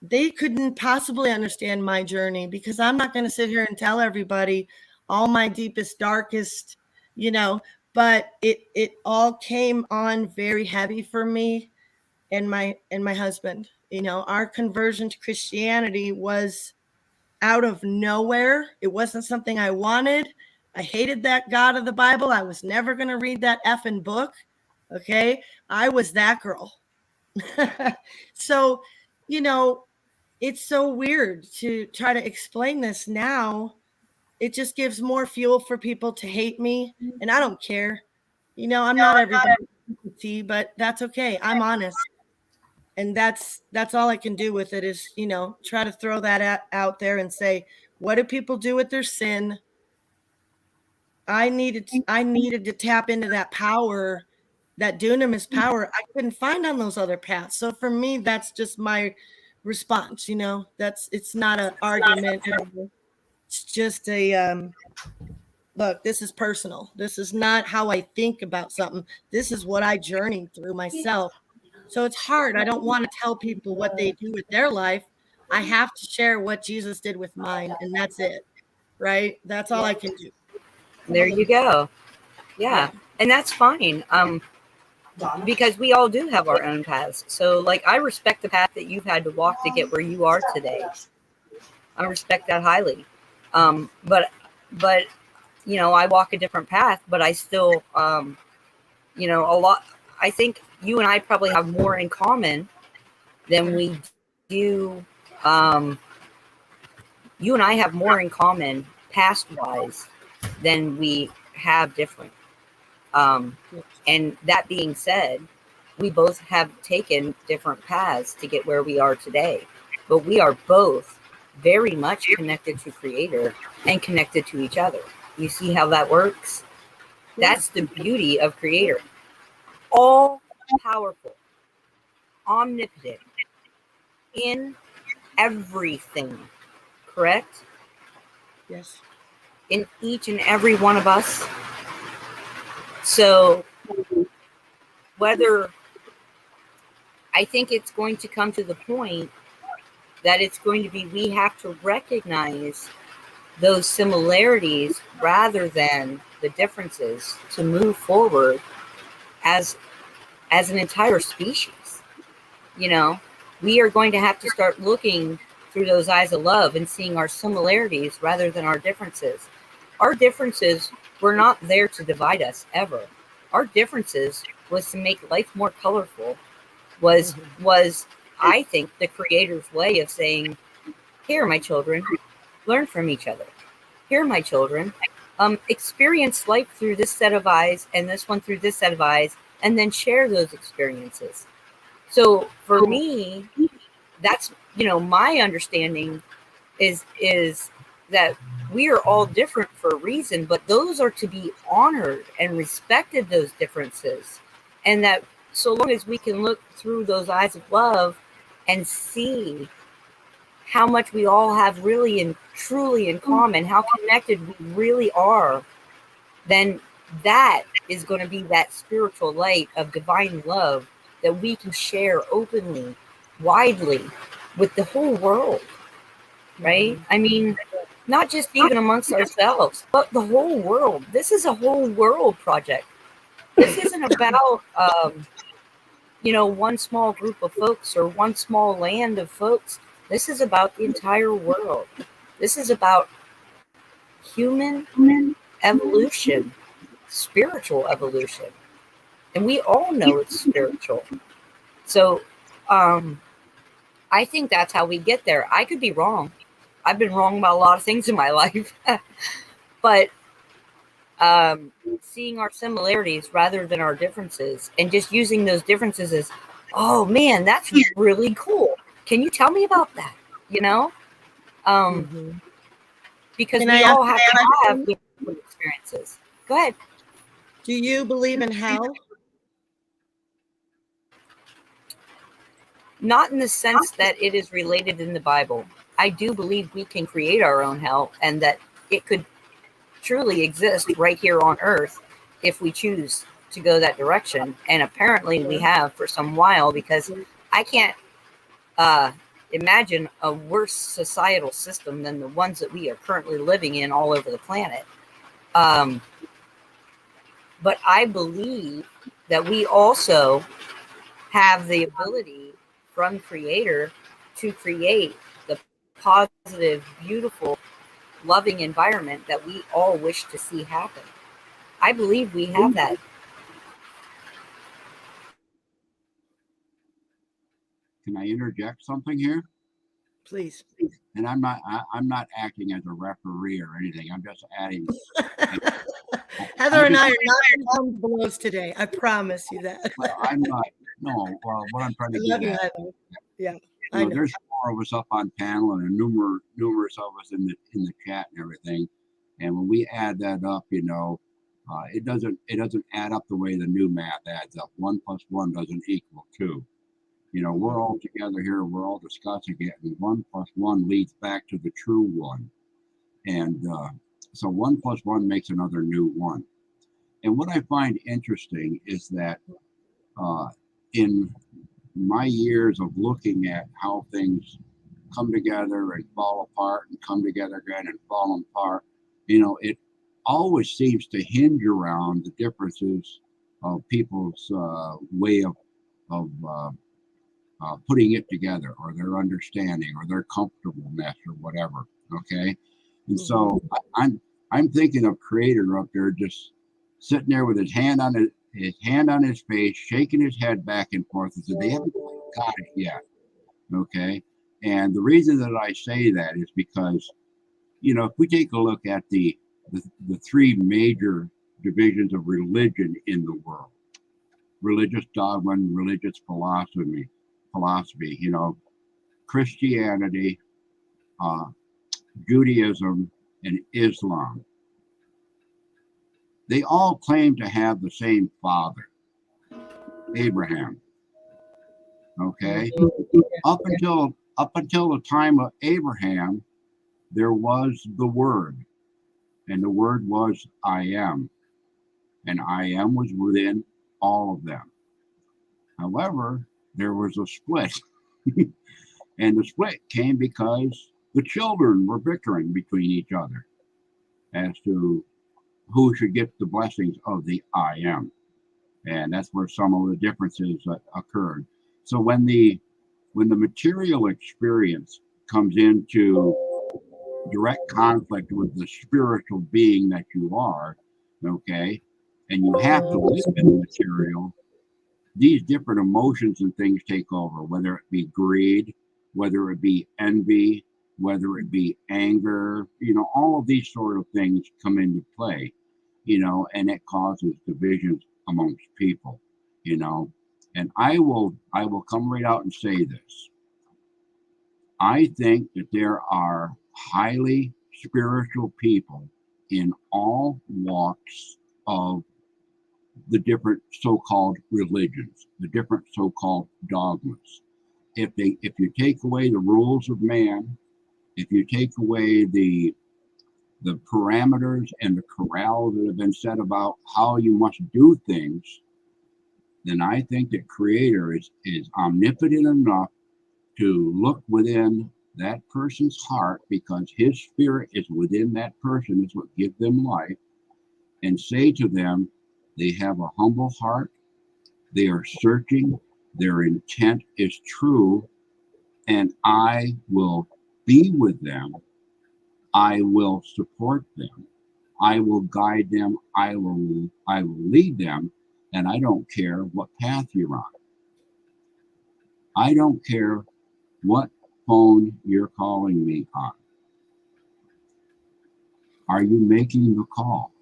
They couldn't possibly understand my journey, because I'm not going to sit here and tell everybody all my deepest, darkest, but it all came on very heavy for me and my husband. Our conversion to Christianity was out of nowhere. It wasn't something I wanted. I hated that God of the Bible. I was never going to read that effing book. Okay. I was that girl. So, it's so weird to try to explain this now. It just gives more fuel for people to hate me. And I don't care. I'm not everybody, but that's okay. I'm honest. And that's all I can do with it is, try to throw that out there and say, what do people do with their sin? I needed to tap into that power, that dunamis power I couldn't find on those other paths. So for me, that's just my response. It's not an argument. It's just a look, this is personal. This is not how I think about something. This is what I journeyed through myself. So it's hard. I don't want to tell people what they do with their life. I have to share what Jesus did with mine, and that's it. Right? That's all I can do. There you go. Yeah. And that's fine. because we all do have our own paths. So like I respect the path that you've had to walk to get where you are today. I respect that highly. But you know, I walk a different path, but I still you know, a lot, I think you and I probably have more in common than we do. You and I have more in common past wise than we have different. And that being said, we both have taken different paths to get where we are today, but we are both very much connected to Creator and connected to each other. You see how that works? That's the beauty of Creator. All powerful, omnipotent, in everything, correct? Yes. In each and every one of us. So whether, I think it's going to come to the point that it's going to be, we have to recognize those similarities rather than the differences to move forward as an entire species. You know, we are going to have to start looking through those eyes of love and seeing our similarities rather than our differences. Our differences were not there to divide us ever. Our differences was to make life more colorful, was I think the Creator's way of saying, here, my children, learn from each other. Here, my children, experience life through this set of eyes and this one through this set of eyes, and then share those experiences. So for me, that's, you know, my understanding is that we are all different for a reason, but those are to be honored and respected, those differences. And that so long as we can look through those eyes of love and see how much we all have really and truly in common, how connected we really are, then that is going to be that spiritual light of divine love that we can share openly, widely with the whole world, right? I mean, not just even amongst ourselves, but the whole world. This is a whole world project. This isn't about, you know, one small group of folks or one small land of folks. This is about the entire world. This is about human evolution, spiritual evolution. And we all know it's spiritual. So I think that's how we get there. I could be wrong. I've been wrong about a lot of things in my life. But seeing our similarities rather than our differences and just using those differences as, oh man, that's really cool. Can you tell me about that? You know? Because we all have to have good experiences. Go ahead. Do you believe in hell? Not in the sense that it is related in the Bible. I do believe we can create our own hell and that it could truly exist right here on earth if we choose to go that direction. And apparently we have for some while, because I can't imagine a worse societal system than the ones that we are currently living in all over the planet. But I believe that we also have the ability from Creator to create the positive, beautiful, loving environment that we all wish to see happen. I believe we have that. Can I interject something here? Please. And I'm not acting as a referee or anything. I'm just adding. Heather and I are not on blows today. I promise you that. Well, I'm not. No. Well, what I'm trying to I love get you, at. Heather. Yeah. You know, there's 4 of us up on panel and numerous of us in the chat and everything. And when we add that up, you know, it doesn't add up the way the new math adds up. 1 + 1 doesn't equal 2. You know, we're all together here. We're all discussing it, and 1 + 1 leads back to the true one. And so 1 + 1 makes another new 1. And what I find interesting is that in my years of looking at how things come together and fall apart and come together again and fall apart, you know, it always seems to hinge around the differences people's way of putting it together, or their understanding, or their comfortableness, or whatever. Okay, and so I'm thinking of Creator up there, just sitting there with his hand on his face, shaking his head back and forth, and said, "They haven't got it yet." Okay, and the reason that I say that is because, if we take a look at the three major divisions of religion in the world: religious dogma, religious philosophy, Christianity, Judaism, and Islam. They all claim to have the same father, Abraham. Okay, up until the time of Abraham, there was the Word, and the Word was I am, and I am was within all of them. However, there was a split, and the split came because the children were bickering between each other as to who should get the blessings of the I am, and that's where some of the differences occurred. So when the material experience comes into direct conflict with the spiritual being that you are, okay, and you have to live in the material, these different emotions and things take over, whether it be greed, whether it be envy, whether it be anger, all of these sort of things come into play, and it causes divisions amongst people, and I will come right out and say this. I think that there are highly spiritual people in all walks of the different so-called religions, the different so-called dogmas. If you take away the rules of man, if you take away the parameters and the corrals that have been set about how you must do things, then I think that Creator is omnipotent enough to look within that person's heart, because his spirit is within that person, is what gives them life, and say to them, they have a humble heart, they are searching, their intent is true, and I will be with them, I will support them, I will guide them, I will lead them, and I don't care what path you're on. I don't care what phone you're calling me on. Are you making the call?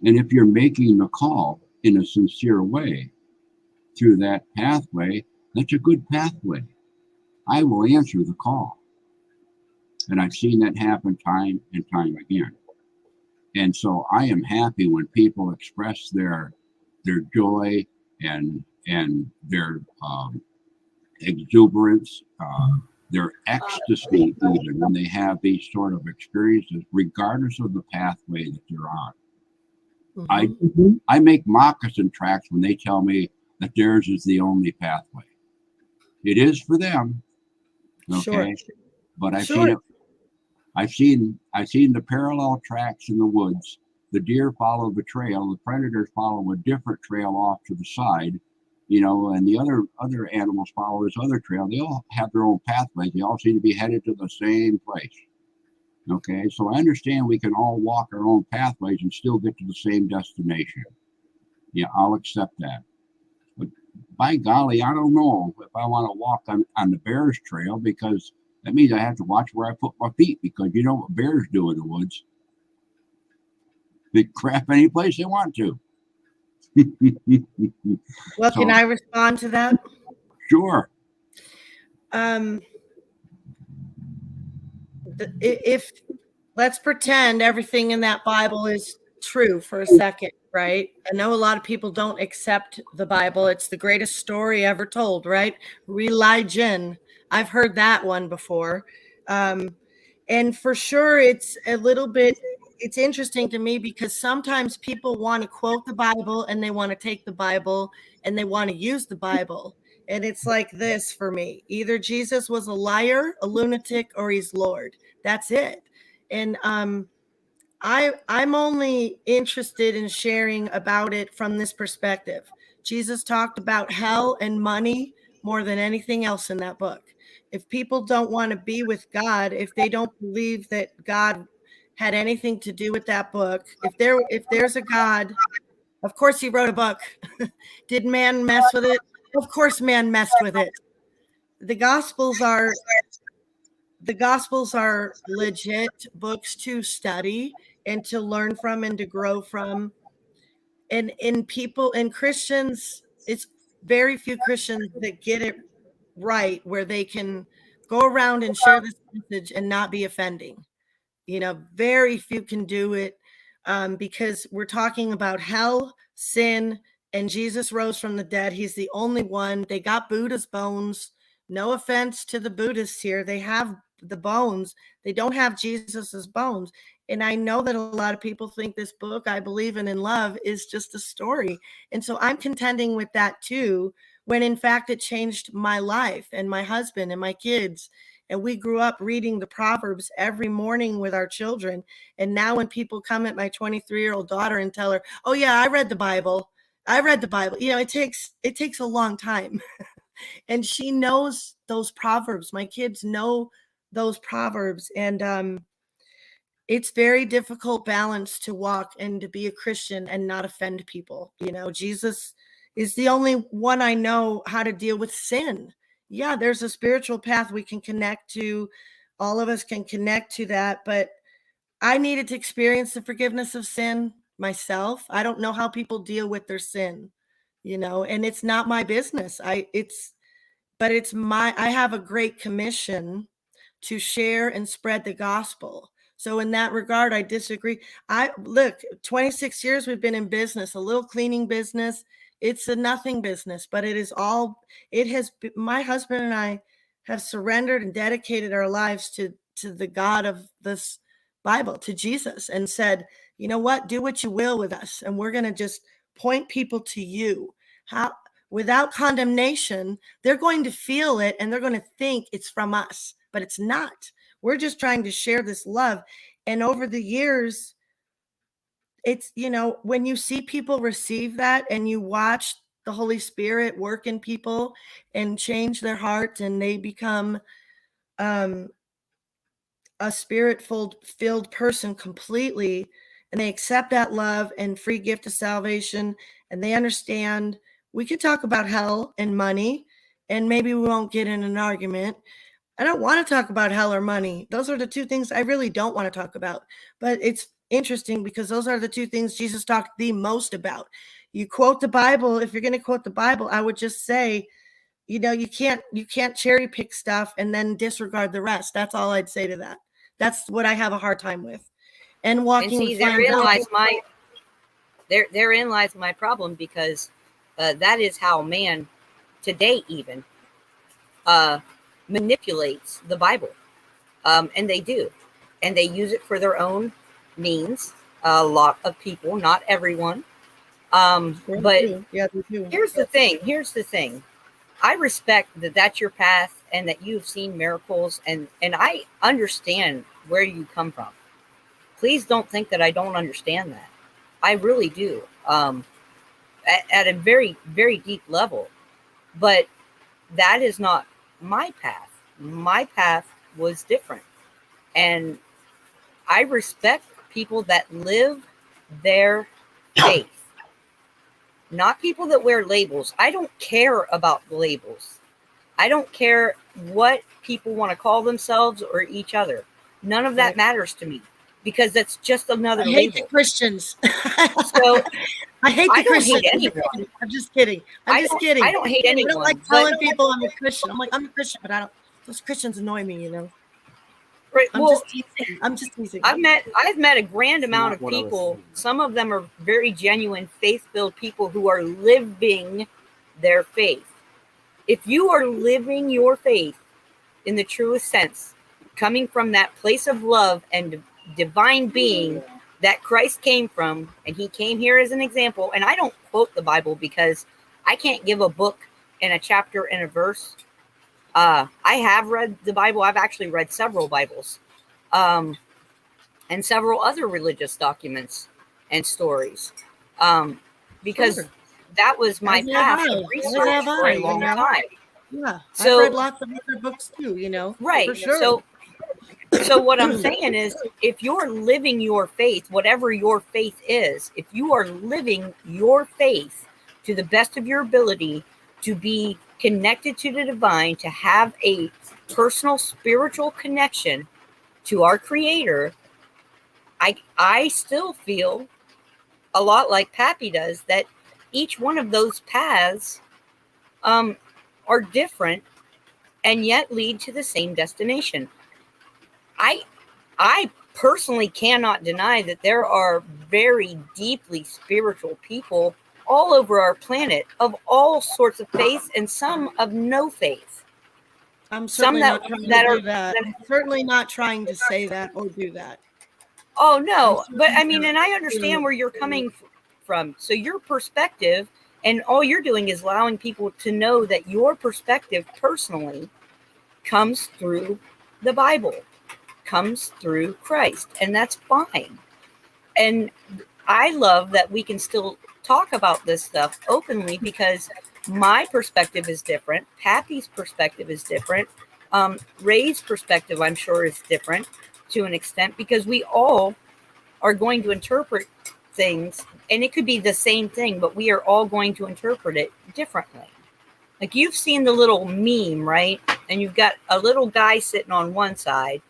And if you're making the call in a sincere way through that pathway, that's a good pathway. I will answer the call. And I've seen that happen time and time again. And so I am happy when people express their joy and their exuberance, their ecstasy, even when they have these sort of experiences, regardless of the pathway that they're on. I make moccasin tracks when they tell me that theirs is the only pathway. It is for them, okay. Sure. But I've seen it. I've seen the parallel tracks in the woods. The deer follow the trail. The predators follow a different trail off to the side, and the other animals follow this other trail. They all have their own pathways. They all seem to be headed to the same place. Okay, so I understand we can all walk our own pathways and still get to the same destination. Yeah, I'll accept that. But by golly, I don't know if I want to walk on the bear's trail, because that means I have to watch where I put my feet, because you know what bears do in the woods. They crap any place they want to. Well, can I respond to that? Sure. If let's pretend everything in that Bible is true for a second, right? I know a lot of people don't accept the Bible. It's the greatest story ever told, right? Religion. I've heard that one before. And for sure, it's it's interesting to me, because sometimes people want to quote the Bible, and they want to take the Bible, and they want to use the Bible. And it's like this for me: either Jesus was a liar, a lunatic, or he's Lord. That's it. And I'm only interested in sharing about it from this perspective. Jesus talked about hell and money more than anything else in that book. If people don't want to be with God, if they don't believe that God had anything to do with that book, if there's a God, of course he wrote a book. Did man mess with it? Of course man messed with it. The Gospels are legit books to study and to learn from and to grow from. And in Christians, it's very few Christians that get it right where they can go around and share this message and not be offending. Very few can do it, because we're talking about hell, sin, and Jesus rose from the dead. He's the only one. They got Buddha's bones. No offense to the Buddhists here. They have the bones. They don't have Jesus's bones. And I know that a lot of people think this book, I Believe in Love, is just a story. And so I'm contending with that too, when in fact it changed my life and my husband and my kids. And we grew up reading the Proverbs every morning with our children. And now when people come at my 23-year-old daughter and tell her, "Oh yeah, I read the Bible. It takes a long time." And she knows those Proverbs. My kids know those Proverbs. And it's very difficult balance to walk and to be a Christian and not offend people. Jesus is the only one I know how to deal with sin. Yeah, there's a spiritual path we can connect to. All of us can connect to that, but I needed to experience the forgiveness of sin myself. I don't know how people deal with their sin, and it's not my business. I have a great commission to share and spread the gospel. So in that regard, I disagree. 26 years we've been in business, a little cleaning business. It's a nothing business, but my husband and I have surrendered and dedicated our lives to the God of this Bible, to Jesus, and said, you know what, do what you will with us. And we're going to just point people to you. Without condemnation, they're going to feel it and they're going to think it's from us, but it's not. We're just trying to share this love. And over the years, it's, when you see people receive that and you watch the Holy Spirit work in people and change their hearts, and they become a spirit-filled person completely, and they accept that love and free gift of salvation, and they understand. We could talk about hell and money, and maybe we won't get in an argument. I don't want to talk about hell or money. Those are the two things I really don't want to talk about. But it's interesting because those are the two things Jesus talked the most about. You quote the Bible. If you're going to quote the Bible, I would just say, you can't cherry pick stuff and then disregard the rest. That's all I'd say to that. That's what I have a hard time with. And walking. And see, therein lies my problem, because that is how man today even manipulates the Bible, and they do, and they use it for their own means. A lot of people, not everyone, but yeah, they do. Here's the thing. I respect that that's your path and that you've seen miracles, and I understand where you come from. Please don't think that I don't understand that. I really do, at a very, very deep level. But that is not my path. My path was different. And I respect people that live their faith, not people that wear labels. I don't care about labels. I don't care what people want to call themselves or each other. None of that matters to me, because that's just another label. I hate the Christians. So I hate the Christians. Hate anyone. I'm just kidding. I'm just kidding. I don't hate anyone. I don't like telling people I'm a Christian. I'm like, I'm a Christian, but those Christians annoy me, Right. I'm just teasing. I've met a grand amount of people. Some of them are very genuine, faith-filled people who are living their faith. If you are living your faith in the truest sense, coming from that place of love and divine being that Christ came from, and he came here as an example. And I don't quote the Bible because I can't give a book and a chapter and a verse. I have read the Bible. I've actually read several Bibles. and several other religious documents and stories, because Sure. that was my As have path I. of As research have for I, a you long know. time. Yeah. So- I've read lots of other books too, you know. Right. For sure. So what I'm saying is, if you're living your faith, whatever your faith is, if you are living your faith to the best of your ability to be connected to the divine, to have a personal spiritual connection to our Creator, I still feel a lot like Pappy does, that each one of those paths are different and yet lead to the same destination. I personally cannot deny that there are very deeply spiritual people all over our planet of all sorts of faiths, and some of no faith. I'm Some certainly that- not trying that to are- do that. I'm certainly not trying to say that or do that. Oh no, I'm but I certainly mean, not. and I understand where you're coming from. So your perspective, and all you're doing is allowing people to know that your perspective personally comes through the Bible, comes through Christ, and that's fine. And I love that we can still talk about this stuff openly, because my perspective is different. Pappy's perspective is different. Ray's perspective, I'm sure, is different to an extent, because we all are going to interpret things, and it could be the same thing, but we are all going to interpret it differently. Like, you've seen the little meme, right? And you've got a little guy sitting on one side,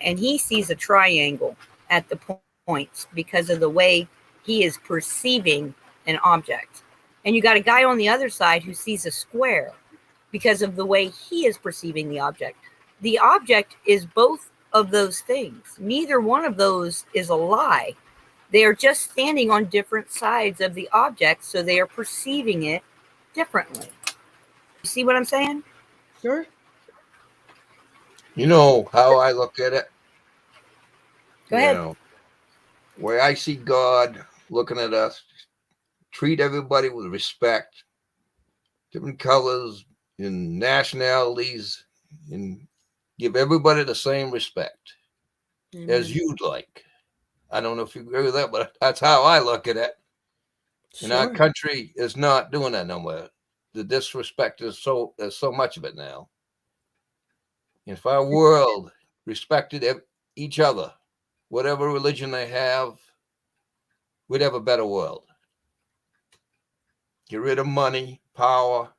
and he sees a triangle at the points because of the way he is perceiving an object. And you got a guy on the other side who sees a square because of the way he is perceiving the object. The object is both of those things. Neither one of those is a lie. They are just standing on different sides of the object, so they are perceiving it differently. You see what I'm saying? Sure. You know how I look at it? Go ahead. You know, where I see God looking at us, treat everybody with respect, different colors and nationalities, and give everybody the same respect as you'd like. I don't know if you agree with that, but that's how I look at it. And our Sure. country is not doing that no more. The disrespect is so there's so much of it now. If our world respected each other, whatever religion they have, we'd have a better world. Get rid of money, power,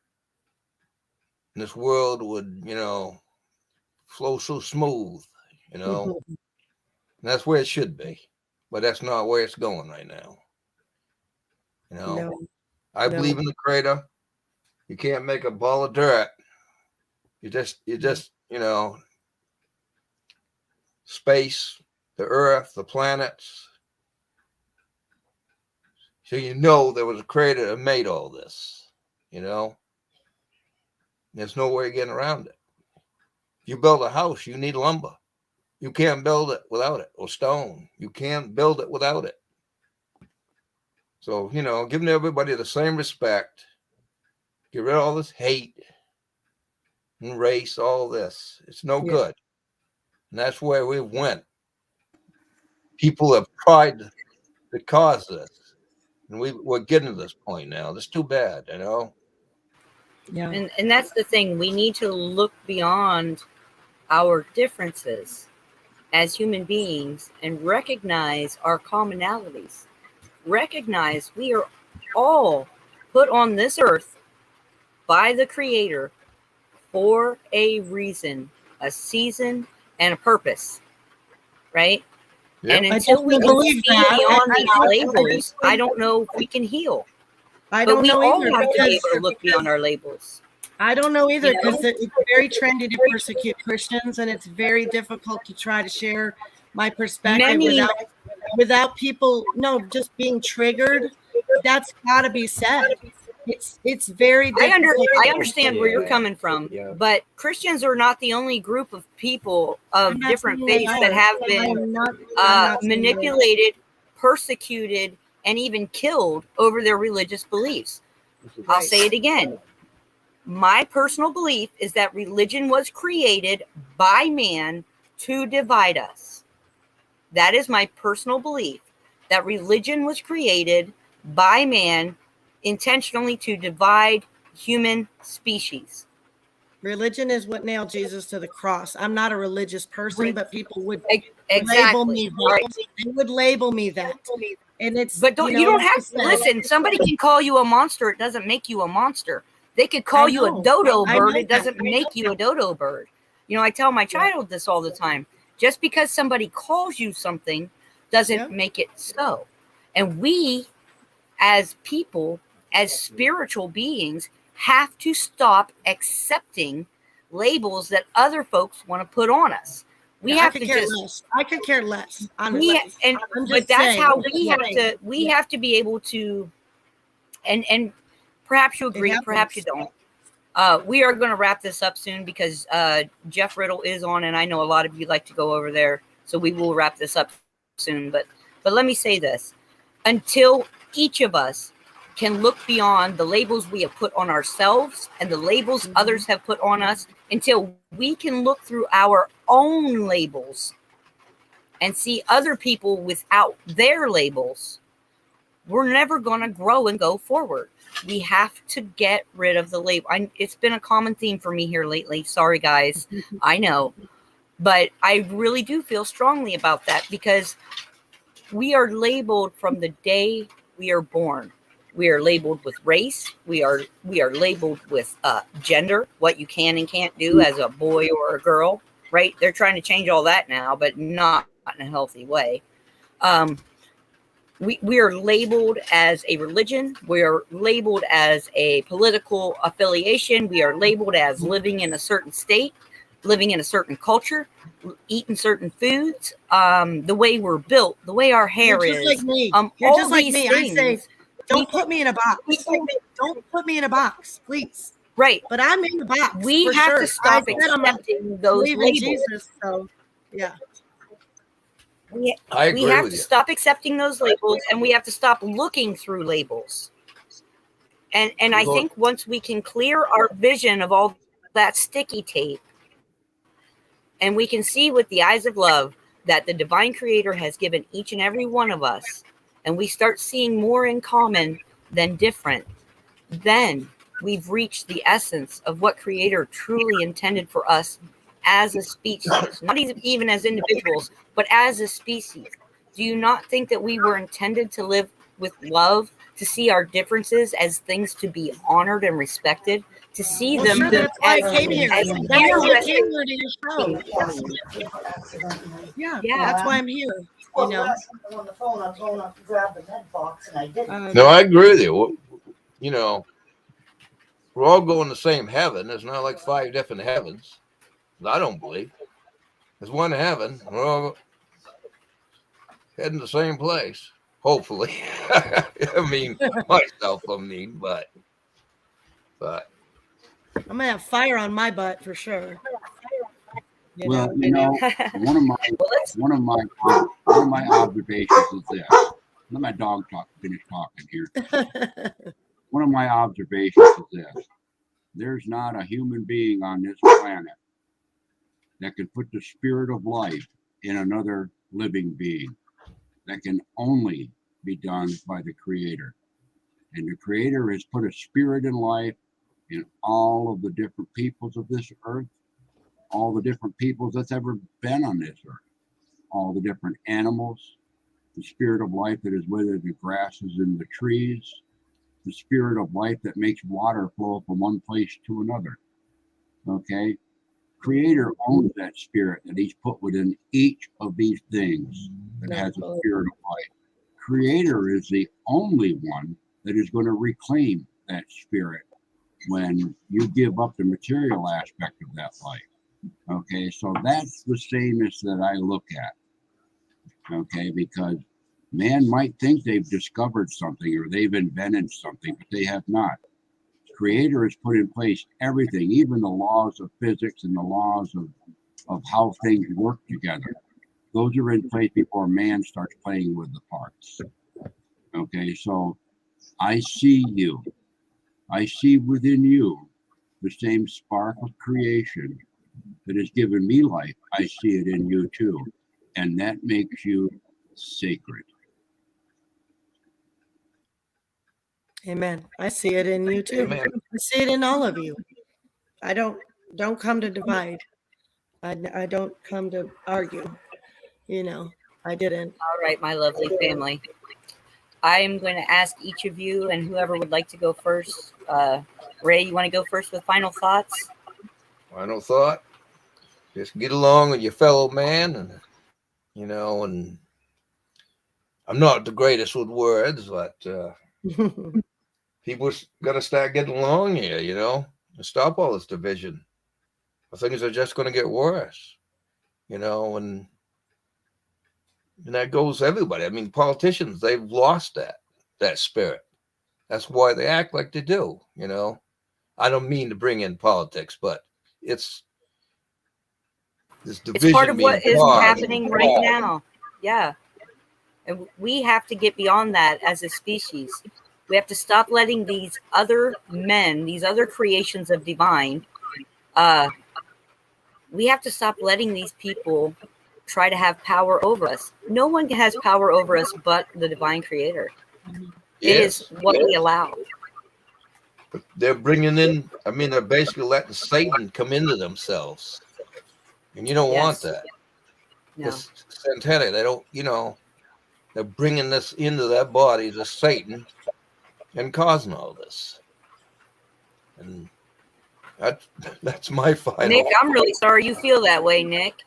and this world would, flow so smooth, And that's where it should be. But that's not where it's going right now. No. I believe in the Creator. You can't make a ball of dirt. You just, space, the earth, the planets. So there was a Creator that made all this, There's no way of getting around it. If you build a house, you need lumber. You can't build it without it, or stone. You can't build it without it. So, giving everybody the same respect, get rid of all this hate and race, all this. It's no good. And that's where we went. People have tried to cause this. And we're getting to this point now. That's too bad, Yeah. And that's the thing. We need to look beyond our differences as human beings and recognize our commonalities. Recognize we are all put on this earth by the Creator for a reason, a season, and a purpose, right? Yep. And I until we definitely can believe see that. beyond I these definitely labels, I don't know if we can heal. I But don't we know all either. have to be Because able to look beyond our labels. I don't know either, You know? because it's very trendy to persecute Christians, and it's very difficult to try to share my perspective without people just being triggered. That's got to be said. It's very difficult. I understand where you're coming from, but Christians are not the only group of people of I'm not different saying they faiths that are. have I'm been not saying they are. manipulated, persecuted, and even killed over their religious beliefs. I'll say it again. My personal belief is that religion was created by man to divide us. That is my personal belief, that religion was created by man intentionally to divide human species. Religion is what nailed Jesus to the cross. I'm not a religious person, but people would Exactly. label me that. Right. They would label me that. And it's But you don't have to like listen. Somebody can call you a monster. It doesn't make you a monster. They could call you a dodo I bird. know It doesn't that. make you a dodo bird. You know, I tell my child this all the time. Just because somebody calls you something doesn't Yeah. make it so. And we, as people, as spiritual beings, have to stop accepting labels that other folks want to put on us. We Yeah, have to just less. I could care less. Honestly. but that's how we have to be able to, and perhaps you agree, perhaps you don't. We are going to wrap this up soon because Jeff Riddle is on, and I know a lot of you like to go over there, so we will wrap this up soon. But let me say this: until each of us can look beyond the labels we have put on ourselves and the labels others have put on us, until we can look through our own labels and see other people without their labels, we're never going to grow and go forward. We have to get rid of the label. It's been a common theme for me here lately. Sorry, guys. I know. But I really do feel strongly about that because we are labeled from the day we are born. We are labeled with race. We are labeled with gender, what you can and can't do as a boy or a girl, right? They're trying to change all that now, but not in a healthy way. We are labeled as a religion. We are labeled as a political affiliation. We are labeled as living in a certain state, living in a certain culture, eating certain foods, the way we're built, the way our hair You're just is. like me. You're just like me. Things, I say, don't put me in a box. Don't put me in a box, please. Right. But I'm in the box. We have to stop accepting those labels. Jesus, so yeah. I agree we have with to you. stop accepting those labels, and we have to stop looking through labels. And I think once we can clear our vision of all that sticky tape, and we can see with the eyes of love that the divine creator has given each and every one of us, and we start seeing more in common than different, then we've reached the essence of what creator truly intended for us as a species, not even as individuals, but as a species. Do you not think that we were intended to live with love, to see our differences as things to be honored and respected, to see them Sure, that's why I came here. That's why I came here to your show. Yeah, that's why I'm here. You know, on the phone, I was going up to grab the med box, and I didn't. No, I agree with you. You know, we're all going to the same heaven. There's not like 5 different heavens. I don't believe. There's one heaven. We're all heading the same place. Hopefully. I mean, myself, but I'm gonna have fire on my butt for sure. Well, you know, one of my observations is this. Let my dog finish talking here. One of my observations is this: there's not a human being on this planet that can put the spirit of life in another living being. That can only be done by the Creator. And the Creator has put a spirit in life in all of the different peoples of this earth, all the different peoples that's ever been on this earth, all the different animals, the spirit of life that is within the grasses and the trees, the spirit of life that makes water flow from one place to another. Okay? Creator owns that spirit that he's put within each of these things that has a spirit of life. Creator is the only one that is going to reclaim that spirit when you give up the material aspect of that life. Okay, so that's the sameness that I look at. Okay, because man might think they've discovered something or they've invented something, but they have not. Creator has put in place everything, even the laws of physics and the laws of how things work together. Those are in place before man starts playing with the parts. Okay, so I see you. I see within you the same spark of creation that has given me life. I see it in you too. and that makes you sacred. Amen. I see it in you too. Amen. I see it in all of you. I don't come to divide. I don't come to argue. You know, I didn't. All right, my lovely family. I am going to ask each of you and whoever would like to go first. Ray, you want to go first with final thoughts? Final thought. Just get along with your fellow man, and and I'm not the greatest with words, but people got to start getting along here, and stop all this division. Things are just going to get worse, and that goes everybody. I mean, politicians, they've lost that spirit. That's why they act like they do, I don't mean to bring in politics, but it's this division. It's part of what is caused. happening right now. Yeah. And we have to get beyond that as a species. We have to stop letting these other men, these other creations of divine, we have to stop letting these people try to have power over us. No one has power over us but the divine creator. It is what we allow. But they're bringing in, they're basically letting Satan come into themselves. And you don't want that. No. This satanic, they don't, they're bringing this into their bodies as Satan and causing all this. And that's my final. Nick, I'm really sorry you feel that way, Nick.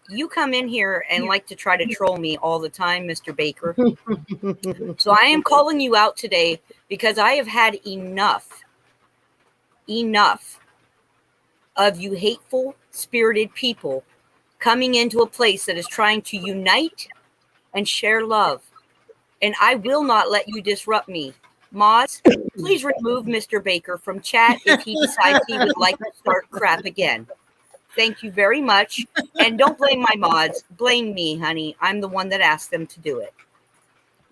You come in here and like to try to troll me all the time, Mr. Baker. So I am calling you out today because I have had enough of you hateful, spirited people coming into a place that is trying to unite and share love. And I will not let you disrupt me. Mods, please remove Mr. Baker from chat if he decides he would like to start crap again. Thank you very much. And don't blame my mods. Blame me, honey. I'm the one that asked them to do it.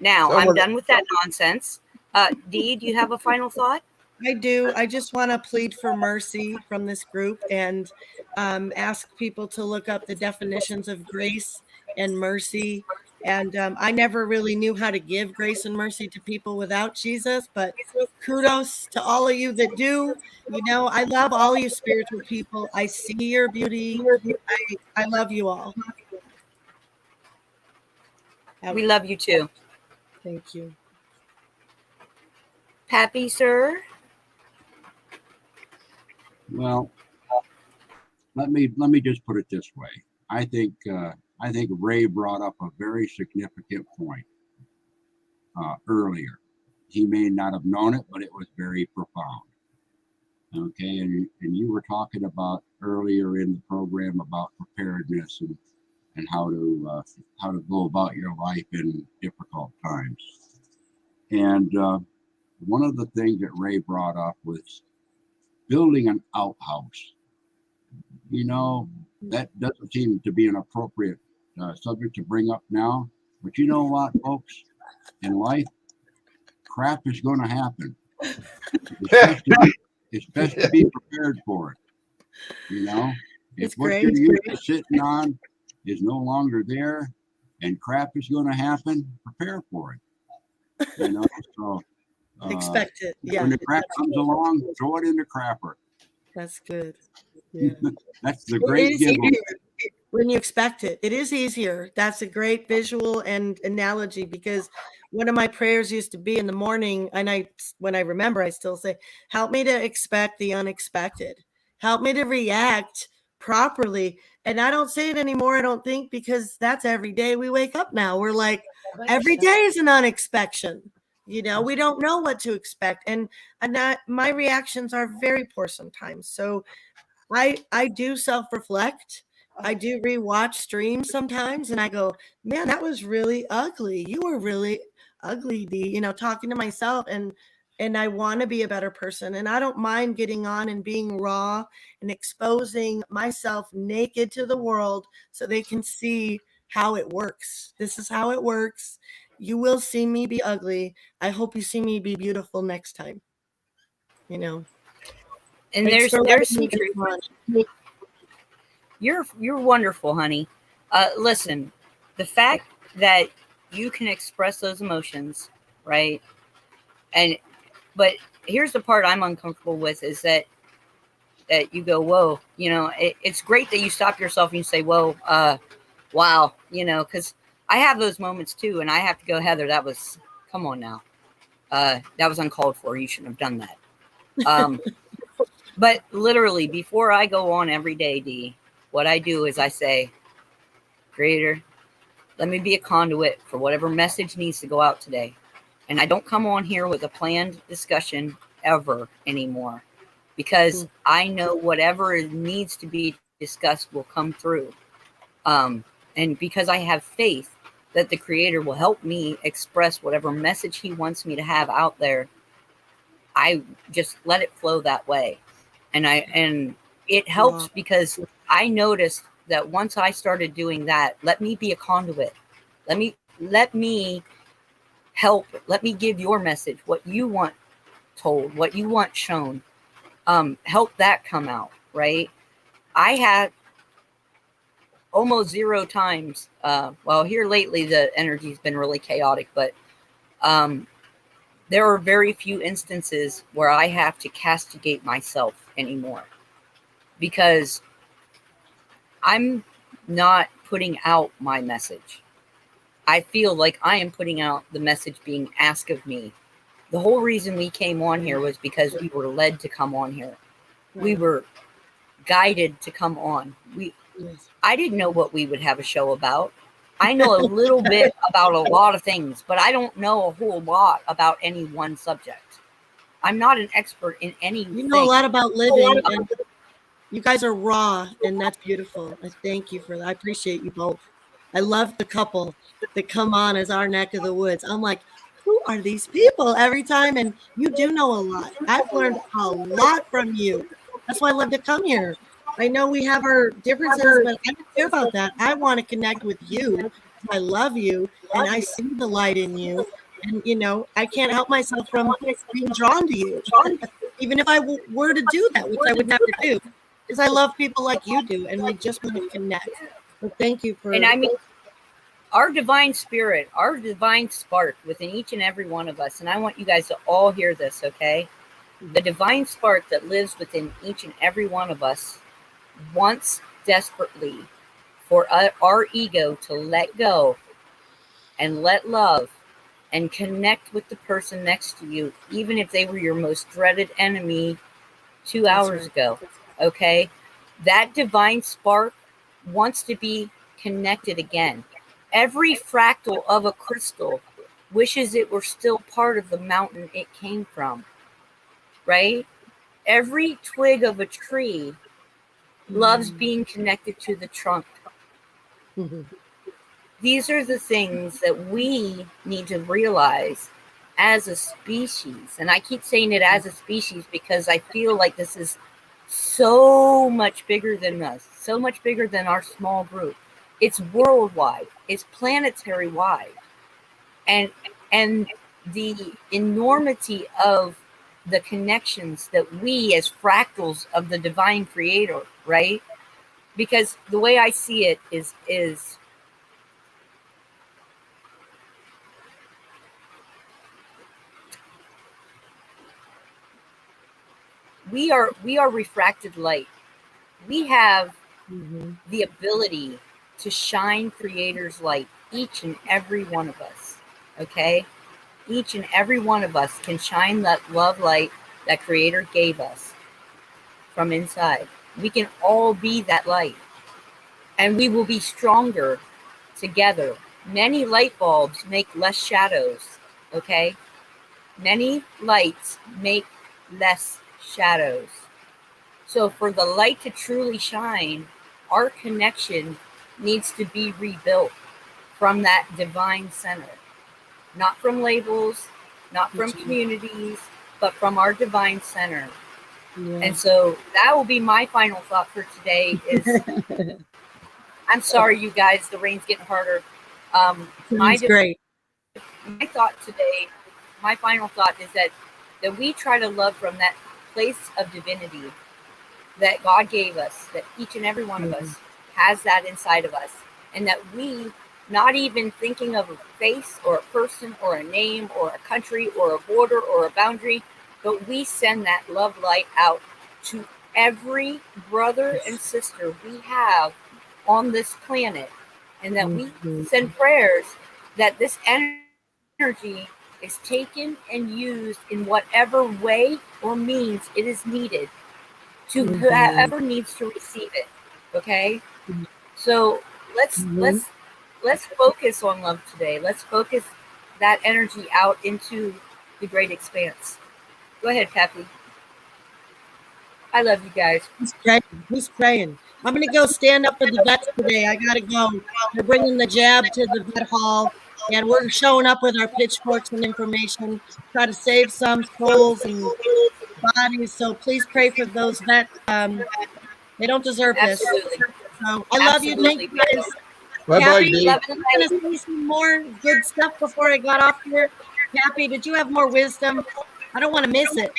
Now, I'm done with that nonsense. Dee, do you have a final thought? I do. I just want to plead for mercy from this group and ask people to look up the definitions of grace and mercy. And I never really knew how to give grace and mercy to people without Jesus, but kudos to all of you that do. I love all you spiritual people. I see your beauty. I love you all. We love you too. Thank you. Pappy, sir? Well, let me just put it this way. I think Ray brought up a very significant point earlier. He may not have known it, but it was very profound. Okay, and you were talking about earlier in the program about preparedness and how to go about your life in difficult times. And one of the things that Ray brought up was building an outhouse. That doesn't seem to be an appropriate subject to bring up now, but you know what, folks? In life, crap is going to happen. It's best to be prepared for it. If what you're used to sitting on is no longer there, and crap is going to happen, prepare for it. So expect it. Yeah. When the crap comes along, throw it in the crapper. That's good. Yeah. That's the great giveaway. When you expect it, it is easier. That's a great visual and analogy, because one of my prayers used to be in the morning, and when I remember, I still say, help me to expect the unexpected. Help me to react properly. And I don't say it anymore, I don't think, because that's every day we wake up now. We're like, every day is an unexpected. We don't know what to expect. And my reactions are very poor sometimes. So I do self-reflect. I do rewatch streams sometimes, and I go, man, that was really ugly. You were really ugly, Dee, talking to myself, and I want to be a better person. And I don't mind getting on and being raw and exposing myself naked to the world so they can see how it works. This is how it works. You will see me be ugly. I hope you see me be beautiful next time. And there's some truth. You're wonderful, honey. Listen, the fact that you can express those emotions, right? But here's the part I'm uncomfortable with is that you go, whoa, it's great that you stop yourself and you say, whoa, wow, because I have those moments too. And I have to go, Heather, come on now. That was uncalled for. You shouldn't have done that. But literally before I go on every day, D, what I do is I say, Creator, let me be a conduit for whatever message needs to go out today. And I don't come on here with a planned discussion ever anymore, because I know whatever needs to be discussed will come through. And because I have faith that the Creator will help me express whatever message He wants me to have out there, I just let it flow that way. And it helps because I noticed that once I started doing that, let me be a conduit. Let me help. Let me give your message, what you want told, what you want shown. Help that come out, right? I had almost 0 times. Well, here lately, the energy's been really chaotic, but there are very few instances where I have to castigate myself anymore, because I'm not putting out my message. I feel like I am putting out the message being asked of me. The whole reason we came on here was because we were led to come on here. We were guided to come on. I didn't know what we would have a show about. I know a little bit about a lot of things, but I don't know a whole lot about any one subject. I'm not an expert in anything. You know a lot about living, and you guys are raw, and that's beautiful. I thank you for that. I appreciate you both. I love the couple that come on as our neck of the woods. I'm like, who are these people every time? And you do know a lot. I've learned a lot from you. That's why I love to come here. I know we have our differences, but I don't care about that. I want to connect with you. I love you, and I see the light in you. And, I can't help myself from being drawn to you, even if I were to do that, which I would never do, because I love people like you do, and we just want to connect. So thank you for. And I mean, our divine spirit, our divine spark within each and every one of us, and I want you guys to all hear this, okay? The divine spark that lives within each and every one of us wants desperately for our ego to let go and let love and connect with the person next to you, even if they were your most dreaded enemy 2 hours ago, okay? That divine spark wants to be connected again. Every fractal of a crystal wishes it were still part of the mountain it came from, right? Every twig of a tree loves being connected to the trunk. These are the things that we need to realize as a species. And I keep saying it as a species because I feel like this is so much bigger than us, so much bigger than our small group. It's worldwide, it's planetary wide. And the enormity of the connections that we as fractals of the divine creator, right? Because the way I see it is we are refracted light. We have the ability to shine Creator's light, each and every one of us, okay? Each and every one of us can shine that love light that Creator gave us from inside. We can all be that light, and we will be stronger together. Many light bulbs make less shadows, okay? Many lights make less shadows. So for the light to truly shine, our connection needs to be rebuilt from that divine center. Not from labels, not from communities, but from our divine center. Yeah. And so that will be my final thought for today is, I'm sorry, you guys, the rain's getting harder. Great. My thought today, my final thought is that we try to love from that place of divinity that God gave us, that each and every one of us has that inside of us. and that we, not even thinking of a face or a person or a name or a country or a border or a boundary, but we send that love light out to every brother and sister we have on this planet, and that we send prayers that this energy is taken and used in whatever way or means it is needed to whoever needs to receive it. Okay, so let's focus on love today. Let's focus that energy out into the great expanse. Go ahead, Pappy. I love you guys. Who's praying? I'm going to go stand up for the vets today. I got to go. We're bringing the jab to the vet hall, and we're showing up with our pitchforks and information, try to save some souls and bodies. So please pray for those vets. They don't deserve this. Absolutely. So I love you. Thank you guys. Bye bye, Happy, Dave. I'm going to say some more good stuff before I got off here. Happy, did you have more wisdom? I don't want to miss it.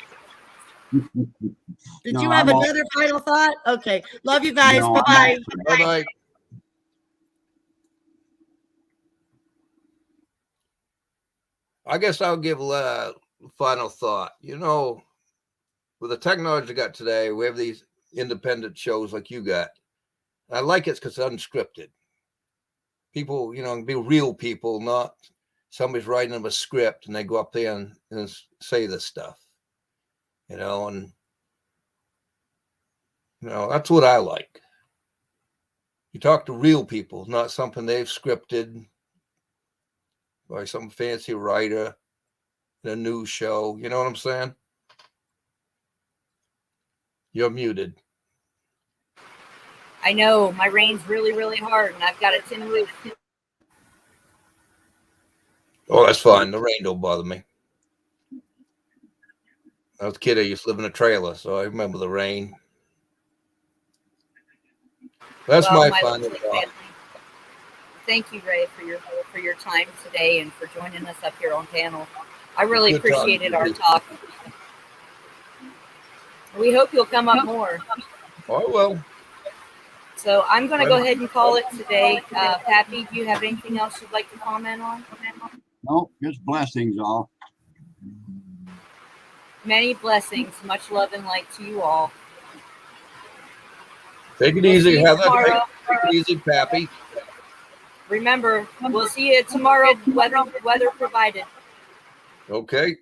Did No, you have I'm all- another final thought? Okay. Love you guys. No, Bye-bye. Bye bye. I guess I'll give a final thought. You know, with the technology we got today, we have these independent shows like you got. I like it because it's unscripted. People, you know, be real people, not somebody's writing them a script and they go up there and say this stuff. You know, and you know, that's what I like. You talk to real people, not something they've scripted by some fancy writer in a news show. You know what I'm saying? You're muted. I know my rain's really, really hard, and I've got a tin roof. Oh, that's fine. The rain don't bother me. I was a kid. I used to live in a trailer, so I remember the rain. That's Well, my final lovely thought. family, thank you, Ray, for your time today and for joining us up here on panel. I really Good talk. appreciated our talk. We hope you'll come up more. Oh, well. So I'm going to go ahead and call it today. Pappy, do you have anything else you'd like to comment on? No, just blessings all. Many blessings. Much love and light to you all. Take it We'll see easy, you Heather. tomorrow. Take it easy, Pappy. Remember, we'll see you tomorrow, weather provided. Okay.